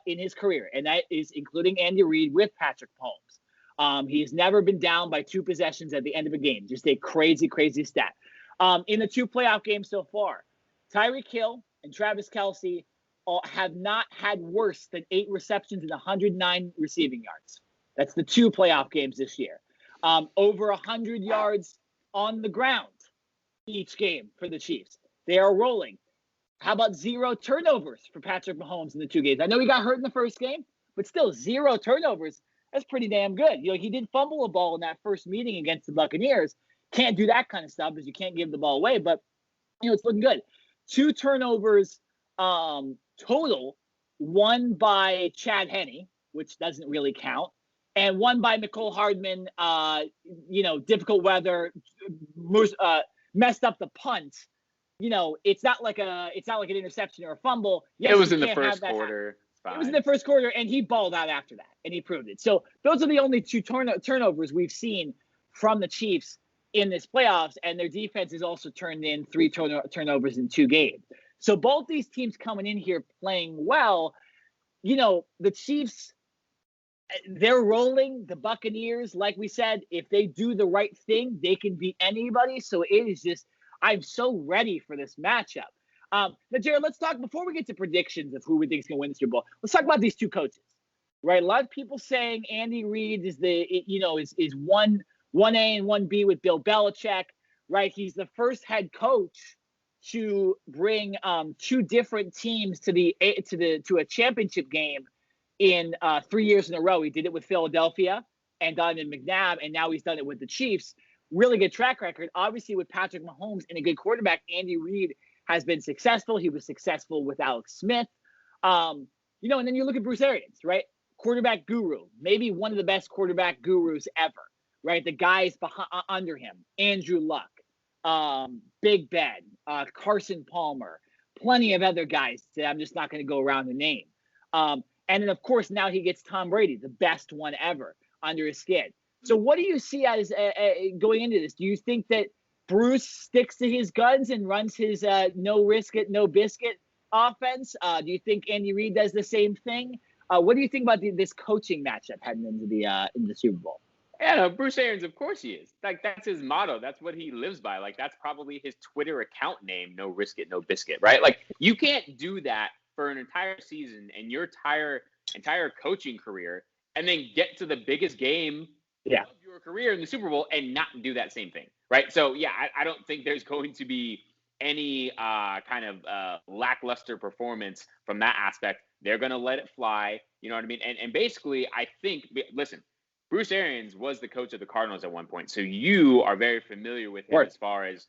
in his career, and that is including Andy Reid with Patrick Mahomes. He's never been down by 2 possessions at the end of a game. Just a crazy, crazy stat. In the 2 playoff games so far, Tyreek Hill and Travis Kelce have not had worse than 8 receptions and 109 receiving yards. That's the 2 playoff games this year. Over 100 yards on the ground each game for the Chiefs. They are rolling. How about 0 turnovers for Patrick Mahomes in the 2 games? I know he got hurt in the first game, but still 0 turnovers. That's pretty damn good. He did fumble a ball in that first meeting against the Buccaneers. Can't do that kind of stuff because you can't give the ball away, but it's looking good. 2 turnovers total, 1 by Chad Henne, which doesn't really count, and 1 by Nicole Hardman. Difficult weather, messed up the punt. It's not like an interception or a fumble. Yes, it was in the first quarter. It was in the first quarter, and he balled out after that, and he proved it. So those are the only 2 turnovers we've seen from the Chiefs in this playoffs, and their defense has also turned in 3 turnovers in 2 games. So both these teams coming in here playing well. The Chiefs, they're rolling. The Buccaneers, like we said, if they do the right thing, they can beat anybody. So it is just, I'm so ready for this matchup. Now, Jared, let's talk, before we get to predictions of who we think is going to win the Super Bowl, let's talk about these 2 coaches, right? A lot of people saying Andy Reid is is 1A and 1B with Bill Belichick, right? He's the first head coach to bring 2 different teams to a championship game in 3 years in a row. He did it with Philadelphia and Donovan McNabb, and now he's done it with the Chiefs. Really good track record. Obviously, with Patrick Mahomes and a good quarterback, Andy Reid has been successful. He was successful with Alex Smith. And then you look at Bruce Arians, right? Quarterback guru, maybe one of the best quarterback gurus ever, right? The guys under him, Andrew Luck, Big Ben, Carson Palmer, plenty of other guys that I'm just not going to go around the name. And then, of course, now he gets Tom Brady, the best one ever, under his skin. So what do you see as going into this? Do you think that Bruce sticks to his guns and runs his no risk it, no biscuit offense? Do you think Andy Reid does the same thing? What do you think about this coaching matchup heading into the Super Bowl? Yeah, no, Bruce Arians, of course he is. Like, that's his motto. That's what he lives by. Like, that's probably his Twitter account name, no risk it, no biscuit, right? Like, you can't do that for an entire season and your entire coaching career and then get to the biggest game of your career in the Super Bowl and not do that same thing, right? So, yeah, I don't think there's going to be any kind of lackluster performance from that aspect. They're going to let it fly. You know what I mean? And basically, I think, listen, Bruce Arians was the coach of the Cardinals at one point. So you are very familiar with him as far as,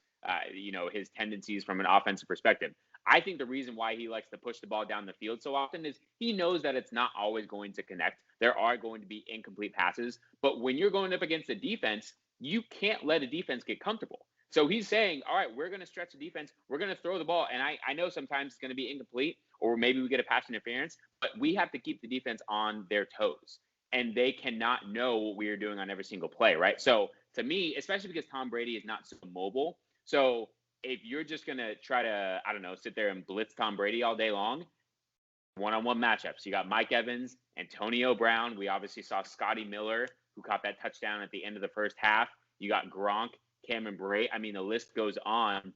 his tendencies from an offensive perspective. I think the reason why he likes to push the ball down the field so often is he knows that it's not always going to connect. There are going to be incomplete passes. But when you're going up against a defense, you can't let a defense get comfortable. So he's saying, all right, we're going to stretch the defense. We're going to throw the ball. And I know sometimes it's going to be incomplete or maybe we get a pass interference, but we have to keep the defense on their toes. And they cannot know what we are doing on every single play, right? So to me, especially because Tom Brady is not so mobile. So if you're just going to try to, sit there and blitz Tom Brady all day long, one-on-one matchups. You got Mike Evans, Antonio Brown. We obviously saw Scotty Miller, who caught that touchdown at the end of the first half. You got Gronk, Cameron Brate. I mean, the list goes on.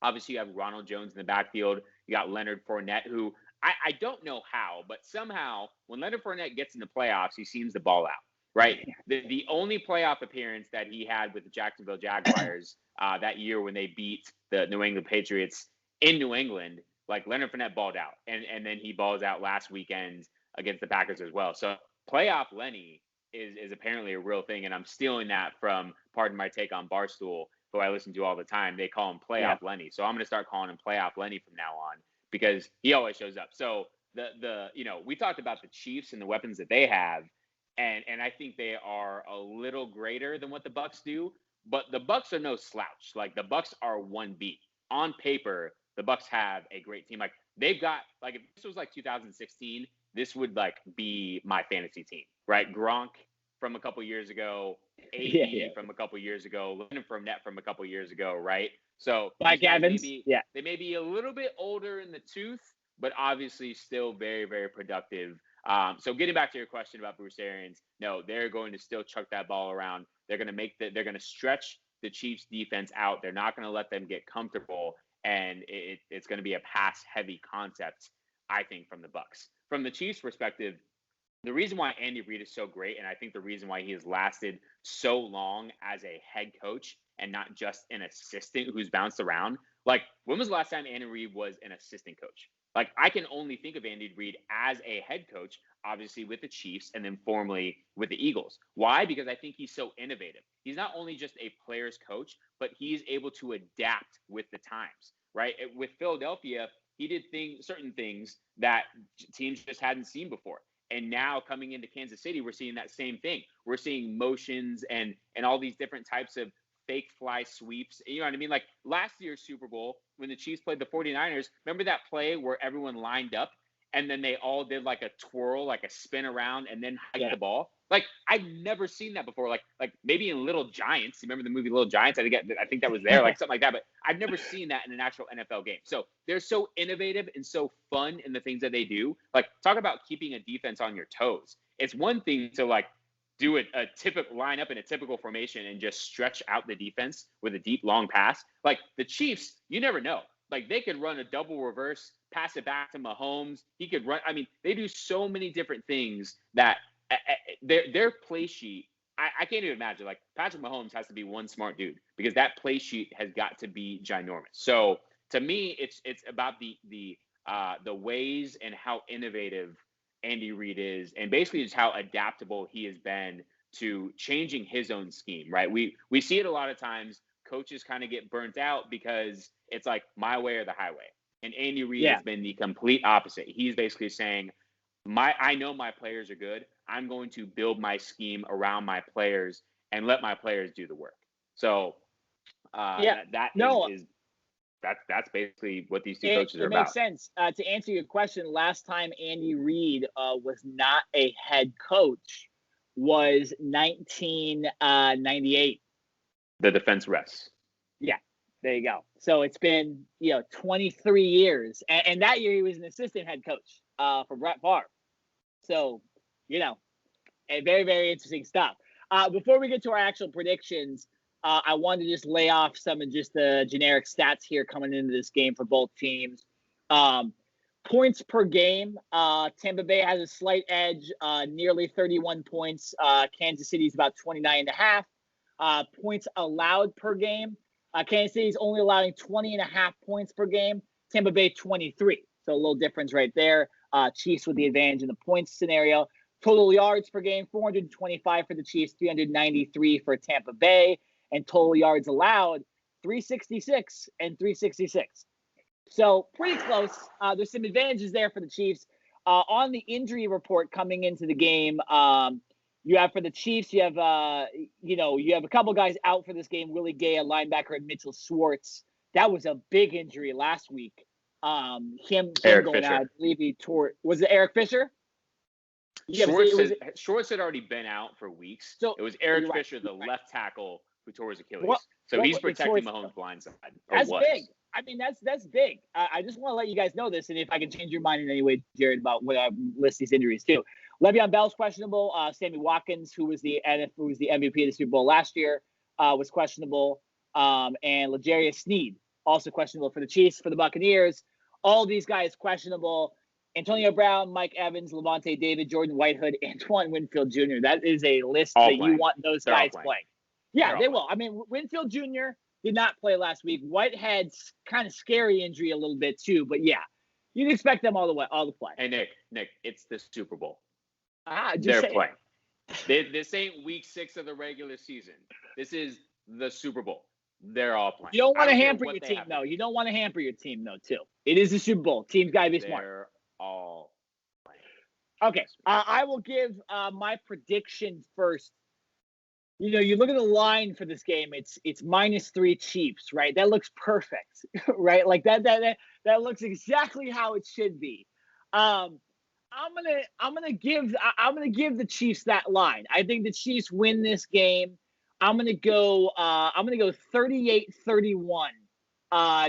Obviously, you have Ronald Jones in the backfield. You got Leonard Fournette, who I don't know how, but somehow when Leonard Fournette gets in the playoffs, he seems to ball out, right? The only playoff appearance that he had with the Jacksonville Jaguars that year when they beat the New England Patriots in New England, like Leonard Fournette balled out. And then he balls out last weekend against the Packers as well. So playoff Lenny is apparently a real thing. And I'm stealing that from, pardon my take on Barstool, who I listen to all the time. They call him playoff Lenny. So I'm going to start calling him playoff Lenny from now on, because he always shows up. So we talked about the Chiefs and the weapons that they have, and I think they are a little greater than what the Bucs do, but the Bucs are no slouch. Like, the Bucs are 1B. On paper, the Bucs have a great team. Like, they've got, like, if this was like 2016, this would like be my fantasy team, right? Gronk from a couple years ago, AD from a couple years ago, Leonard Fournette from a couple years ago, right? So Mike Evans, they may be a little bit older in the tooth, but obviously still very, very productive. So getting back to your question about Bruce Arians, no, they're going to still chuck that ball around. They're going to stretch the Chiefs defense out. They're not going to let them get comfortable, and it's going to be a pass-heavy concept, I think, from the Bucs. From the Chiefs' perspective, the reason why Andy Reid is so great, and I think the reason why he has lasted so long as a head coach and not just an assistant who's bounced around. Like, when was the last time Andy Reid was an assistant coach? Like, I can only think of Andy Reid as a head coach, obviously with the Chiefs and then formerly with the Eagles. Why? Because I think he's so innovative. He's not only just a player's coach, but he's able to adapt with the times, right? With Philadelphia, he did certain things that teams just hadn't seen before. And now coming into Kansas City, we're seeing that same thing. We're seeing motions and all these different types of fake fly sweeps. You know what I mean? Like last year's Super Bowl, when the Chiefs played the 49ers, remember that play where everyone lined up and then they all did like a twirl, like a spin around and then hiked the ball? Like, I've never seen that before. Like maybe in Little Giants. You remember the movie Little Giants? I think that was there, like something like that. But I've never seen that in an actual NFL game. So they're so innovative and so fun in the things that they do. Like, talk about keeping a defense on your toes. It's one thing to like do a typical line up in a typical formation and just stretch out the defense with a deep long pass. Like the Chiefs, you never know. Like they could run a double reverse, pass it back to Mahomes. He could run. I mean, they do so many different things that their play sheet. I can't even imagine. Like Patrick Mahomes has to be one smart dude because that play sheet has got to be ginormous. So to me, it's about the ways and how innovative Andy Reid is, and basically just how adaptable he has been to changing his own scheme. Right? We see it a lot of times. Coaches kind of get burnt out because it's like my way or the highway. And Andy Reid has been the complete opposite. He's basically saying, I know my players are good. I'm going to build my scheme around my players and let my players do the work. So that's basically what these two coaches are about. It makes sense. To answer your question, last time Andy Reid was not a head coach was 1998. The defense rests. Yeah, there you go. So it's been 23 years, and that year he was an assistant head coach for Brett Favre. So very, very interesting stuff. Before we get to our actual predictions, I wanted to just lay off some of just the generic stats here coming into this game for both teams. Points per game, Tampa Bay has a slight edge, nearly 31 points. Kansas City is about 29.5. Points allowed per game, Kansas City is only allowing 20.5 points per game. Tampa Bay 23. So a little difference right there. Chiefs with the advantage in the points scenario. Total yards per game, 425 for the Chiefs, 393 for Tampa Bay. And total yards allowed, 366 and 366. So pretty close. There's some advantages there for the Chiefs. On the injury report coming into the game, you have for the Chiefs, you have a couple guys out for this game. Willie Gay, a linebacker, and Mitchell Schwartz. That was a big injury last week. Him going Fisher. out, I believe he tore. Was it Eric Fisher? Yeah, Schwartz had already been out for weeks. So it was Eric Fisher, the left tackle, who tore his Achilles. He's protecting Mahomes' blind side. That's big. I mean, that's big. I just want to let you guys know this, and if I can change your mind in any way, Jared, about what I list these injuries too. Le'Veon Bell's questionable. Sammy Watkins, who was the MVP of the Super Bowl last year, was questionable. And L'Jarius Sneed, also questionable for the Chiefs. For the Buccaneers, all these guys questionable. Antonio Brown, Mike Evans, Levante David, Jordan Whitehood, Antoine Winfield Jr. That is a list that you want those guys playing. Yeah, they will. I mean, Winfield Jr. did not play last week. Whitehead's kind of scary injury a little bit too, but yeah, you'd expect them all to play. Hey, Nick, it's the Super Bowl. They're playing. This ain't week 6 of the regular season. This is the Super Bowl. They're all playing. You don't want to hamper your team, though. You don't want to hamper your team, though, too. It is the Super Bowl. Teams got to be smart. They're all playing. Okay. I will give my prediction first. You look at the line for this game. It's -3 Chiefs, right? That looks perfect, right? Like that looks exactly how it should be. I'm gonna give the Chiefs that line. I think the Chiefs win this game. I'm gonna go 38-31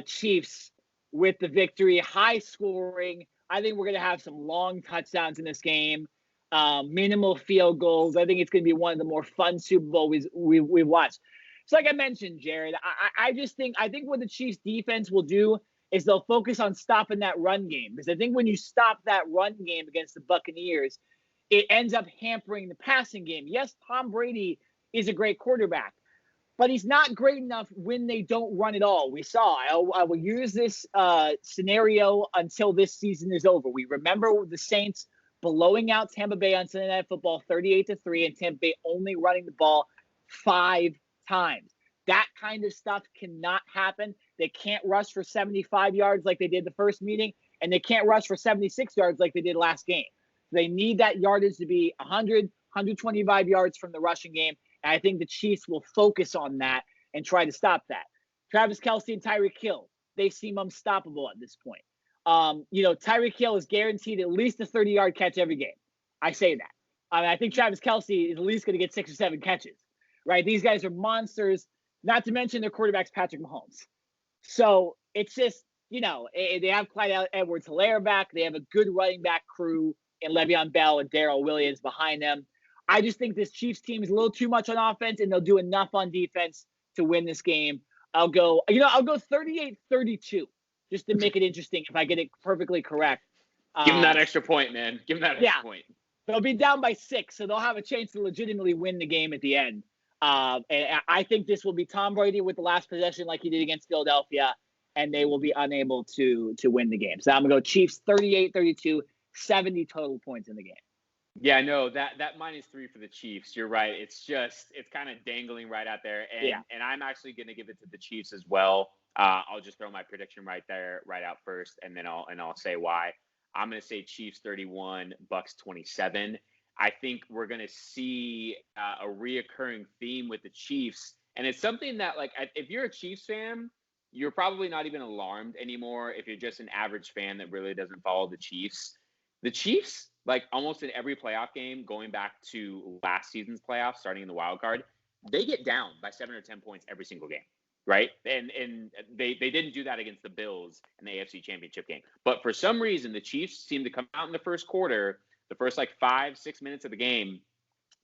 Chiefs with the victory. High scoring. I think we're going to have some long touchdowns in this game. Minimal field goals. I think it's going to be one of the more fun Super Bowls we've watched. So like I mentioned, Jared, I think what the Chiefs defense will do is they'll focus on stopping that run game. Because I think when you stop that run game against the Buccaneers, it ends up hampering the passing game. Yes, Tom Brady is a great quarterback, but he's not great enough when they don't run at all. We saw. I will use this scenario until this season is over. We remember the Saints blowing out Tampa Bay on Sunday Night Football 38-3, and Tampa Bay only running the ball 5 times. That kind of stuff cannot happen. They can't rush for 75 yards like they did the first meeting, and they can't rush for 76 yards like they did last game. They need that yardage to be 100, 125 yards from the rushing game. And I think the Chiefs will focus on that and try to stop that. Travis Kelce and Tyreek Hill, they seem unstoppable at this point. Tyreek Hill is guaranteed at least a 30-yard catch every game. I say that. I think Travis Kelce is at least going to get 6 or 7 catches, right? These guys are monsters, not to mention their quarterback's Patrick Mahomes. So it's just, they have Clyde Edwards-Helaire back. They have a good running back crew in Le'Veon Bell and Darrell Williams behind them. I just think this Chiefs team is a little too much on offense, and they'll do enough on defense to win this game. I'll go 38-32 just to make it interesting if I get it perfectly correct. Give them that extra point, man. Give them that extra point. They'll be down by 6, so they'll have a chance to legitimately win the game at the end. And I think this will be Tom Brady with the last possession like he did against Philadelphia, and they will be unable to win the game. So I'm going to go Chiefs 38-32, 70 total points in the game. Yeah, no, that -3 for the Chiefs. You're right. It's kind of dangling right out there. And I'm actually going to give it to the Chiefs as well. I'll just throw my prediction right out first, and then I'll say why. I'm going to say Chiefs 31, Bucks 27. I think we're going to see a reoccurring theme with the Chiefs. And it's something that, like, if you're a Chiefs fan, you're probably not even alarmed anymore if you're just an average fan that really doesn't follow the Chiefs. The Chiefs, like almost in every playoff game, going back to last season's playoffs, starting in the wild card, they get down by 7 or 10 points every single game, right? And they didn't do that against the Bills in the AFC Championship game. But for some reason, the Chiefs seem to come out in the first quarter, the first 5-6 minutes of the game,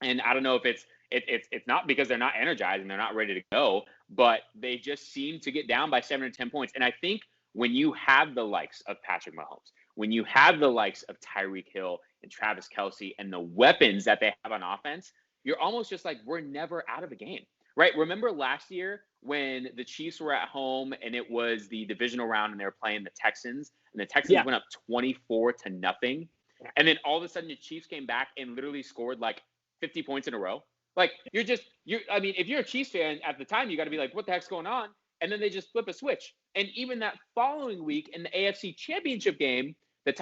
and I don't know if it's not because they're not energized and they're not ready to go, but they just seem to get down by 7 or 10 points. And I think when you have the likes of Patrick Mahomes, when you have the likes of Tyreek Hill and Travis Kelce and the weapons that they have on offense, you're almost just like, we're never out of a game, right? Remember last year when the Chiefs were at home and it was the divisional round and they were playing the Texans, and the Texans went up 24-0. And then all of a sudden the Chiefs came back and literally scored 50 points in a row. If you're a Chiefs fan at the time, you got to be like, what the heck's going on? And then they just flip a switch. And even that following week in the AFC Championship game, the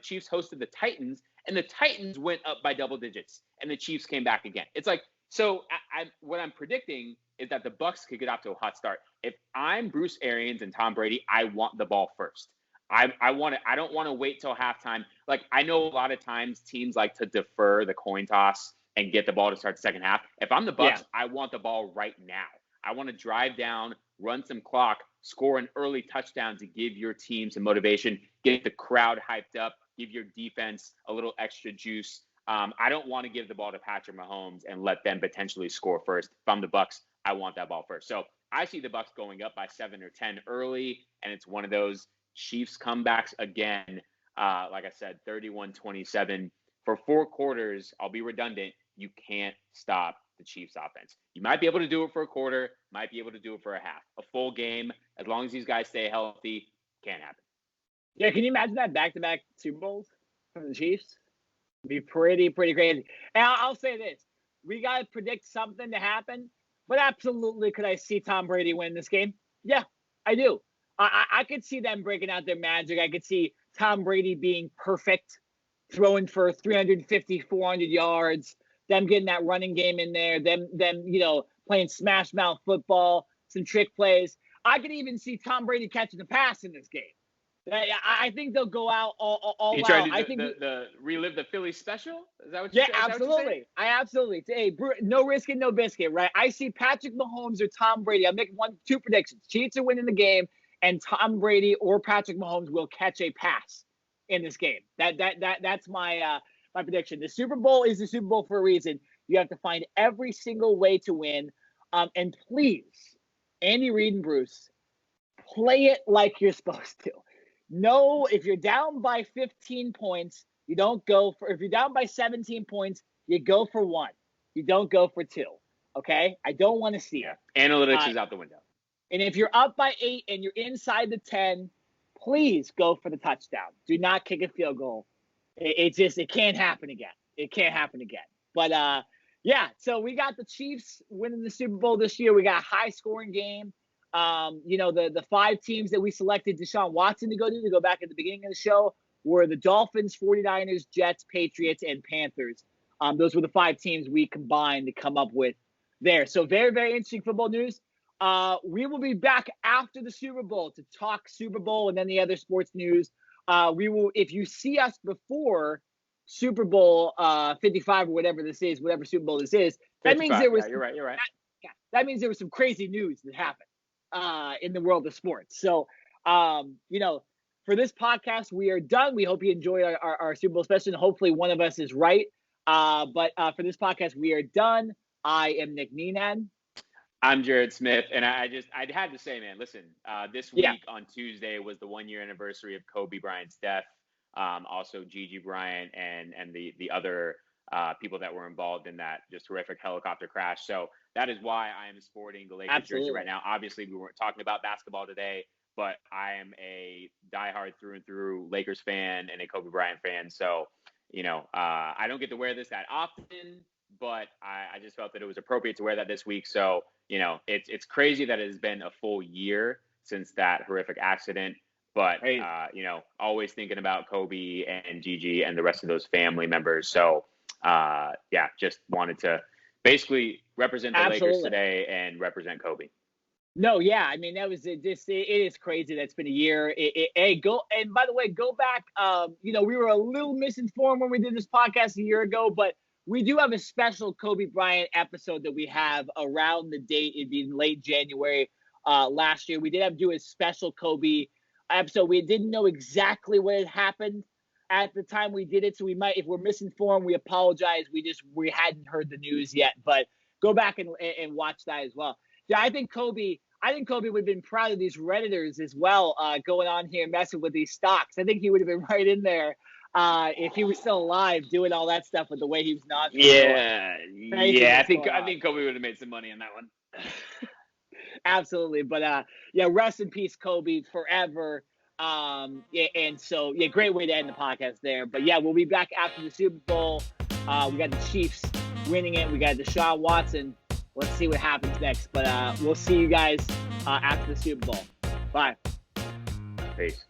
Chiefs hosted the Titans, and the Titans went up by double digits, and the Chiefs came back again. It's what I'm predicting is that the Bucs could get off to a hot start. If I'm Bruce Arians and Tom Brady, I want the ball first. I don't want to wait till halftime. I know a lot of times teams like to defer the coin toss and get the ball to start the second half. If I'm the Bucs, I want the ball right now. I want to drive down, run some clock, score an early touchdown to give your team some motivation, get the crowd hyped up, give your defense a little extra juice. I don't want to give the ball to Patrick Mahomes and let them potentially score first. If I'm the Bucs, I want that ball first. So I see the Bucs going up by 7 or 10 early, and it's one of those Chiefs comebacks again. Like I said, 31-27. For 4 quarters, I'll be redundant, you can't stop the Chiefs offense. You might be able to do it for a quarter, might be able to do it for a half. A full game, as long as these guys stay healthy, can't happen. Yeah, can you imagine that back-to-back Super Bowls from the Chiefs? It'd be pretty crazy. And I'll say this. We got to predict something to happen, but absolutely could I see Tom Brady win this game? Yeah, I do. I could see them breaking out their magic. I could see Tom Brady being perfect, throwing for 350, 400 yards, them getting that running game in there, them playing smash mouth football, some trick plays. I could even see Tom Brady catching a pass in this game. I think they'll go out all You out. tried to I think the relive the Philly special? Is that what yeah, is that absolutely. What you're saying? I absolutely. Hey, no risk and no biscuit, right? I see Patrick Mahomes or Tom Brady. I'm making two predictions. Chiefs are winning the game, and Tom Brady or Patrick Mahomes will catch a pass in this game. That's my my prediction. The Super Bowl is the Super Bowl for a reason. You have to find every single way to win. And please, Andy Reid and Bruce, play it like you're supposed to. No, if you're down by 15 points, you don't go for. If you're down by 17 points, you go for one. You don't go for two. Okay? I don't want to see it. Analytics is out the window. And if you're up by 8 and you're inside the 10, please go for the touchdown. Do not kick a field goal. It can't happen again. It can't happen again. But yeah, so we got the Chiefs winning the Super Bowl this year. We got a high scoring game. The 5 teams that we selected Deshaun Watson to go back at the beginning of the show were the Dolphins, 49ers, Jets, Patriots, and Panthers. Those were the 5 teams we combined to come up with there. So very, very interesting football news. We will be back after the Super Bowl to talk Super Bowl and then the other sports news. We will, if you see us before Super Bowl 55 or whatever this is, whatever Super Bowl this is, that means there was. Yeah, you're right. That means there was some crazy news that happened in the world of sports. So, for this podcast, we are done. We hope you enjoyed our Super Bowl special. And hopefully one of us is right. But for this podcast, we are done. I am Nick Nenad. I'm Jared Smith, and I had to say, man, listen, this week on Tuesday was the 1-year anniversary of Kobe Bryant's death. Also Gigi Bryant and the other people that were involved in that just horrific helicopter crash. So that is why I am sporting the Lakers jersey right now. Obviously, we weren't talking about basketball today, but I am a diehard through and through Lakers fan and a Kobe Bryant fan. So, I don't get to wear this that often, but I just felt that it was appropriate to wear that this week. So, it's crazy that it has been a full year since that horrific accident. But, always thinking about Kobe and Gigi and the rest of those family members. So, just wanted to basically represent the Lakers today and represent Kobe. No, yeah. I mean, that was it is crazy. That's been a year. And by the way, go back. We were a little misinformed when we did this podcast a year ago, but we do have a special Kobe Bryant episode that we have around the date. It'd be in late January last year. We did have to do a special Kobe episode. We didn't know exactly what had happened at the time we did it, so we might, if we're misinformed, we apologize. We hadn't heard the news yet, but go back and watch that as well. Yeah, I think Kobe would have been proud of these Redditors as well, going on here messing with these stocks. I think he would have been right in there if he was still alive, doing all that stuff with the way he was not. Yeah. I think Kobe would have made some money on that one. Absolutely, but rest in peace, Kobe, forever. And so great way to end the podcast there. But we'll be back after the Super Bowl. We got the Chiefs winning it. We got Deshaun Watson. Let's see what happens next. But we'll see you guys after the Super Bowl. Bye. Peace.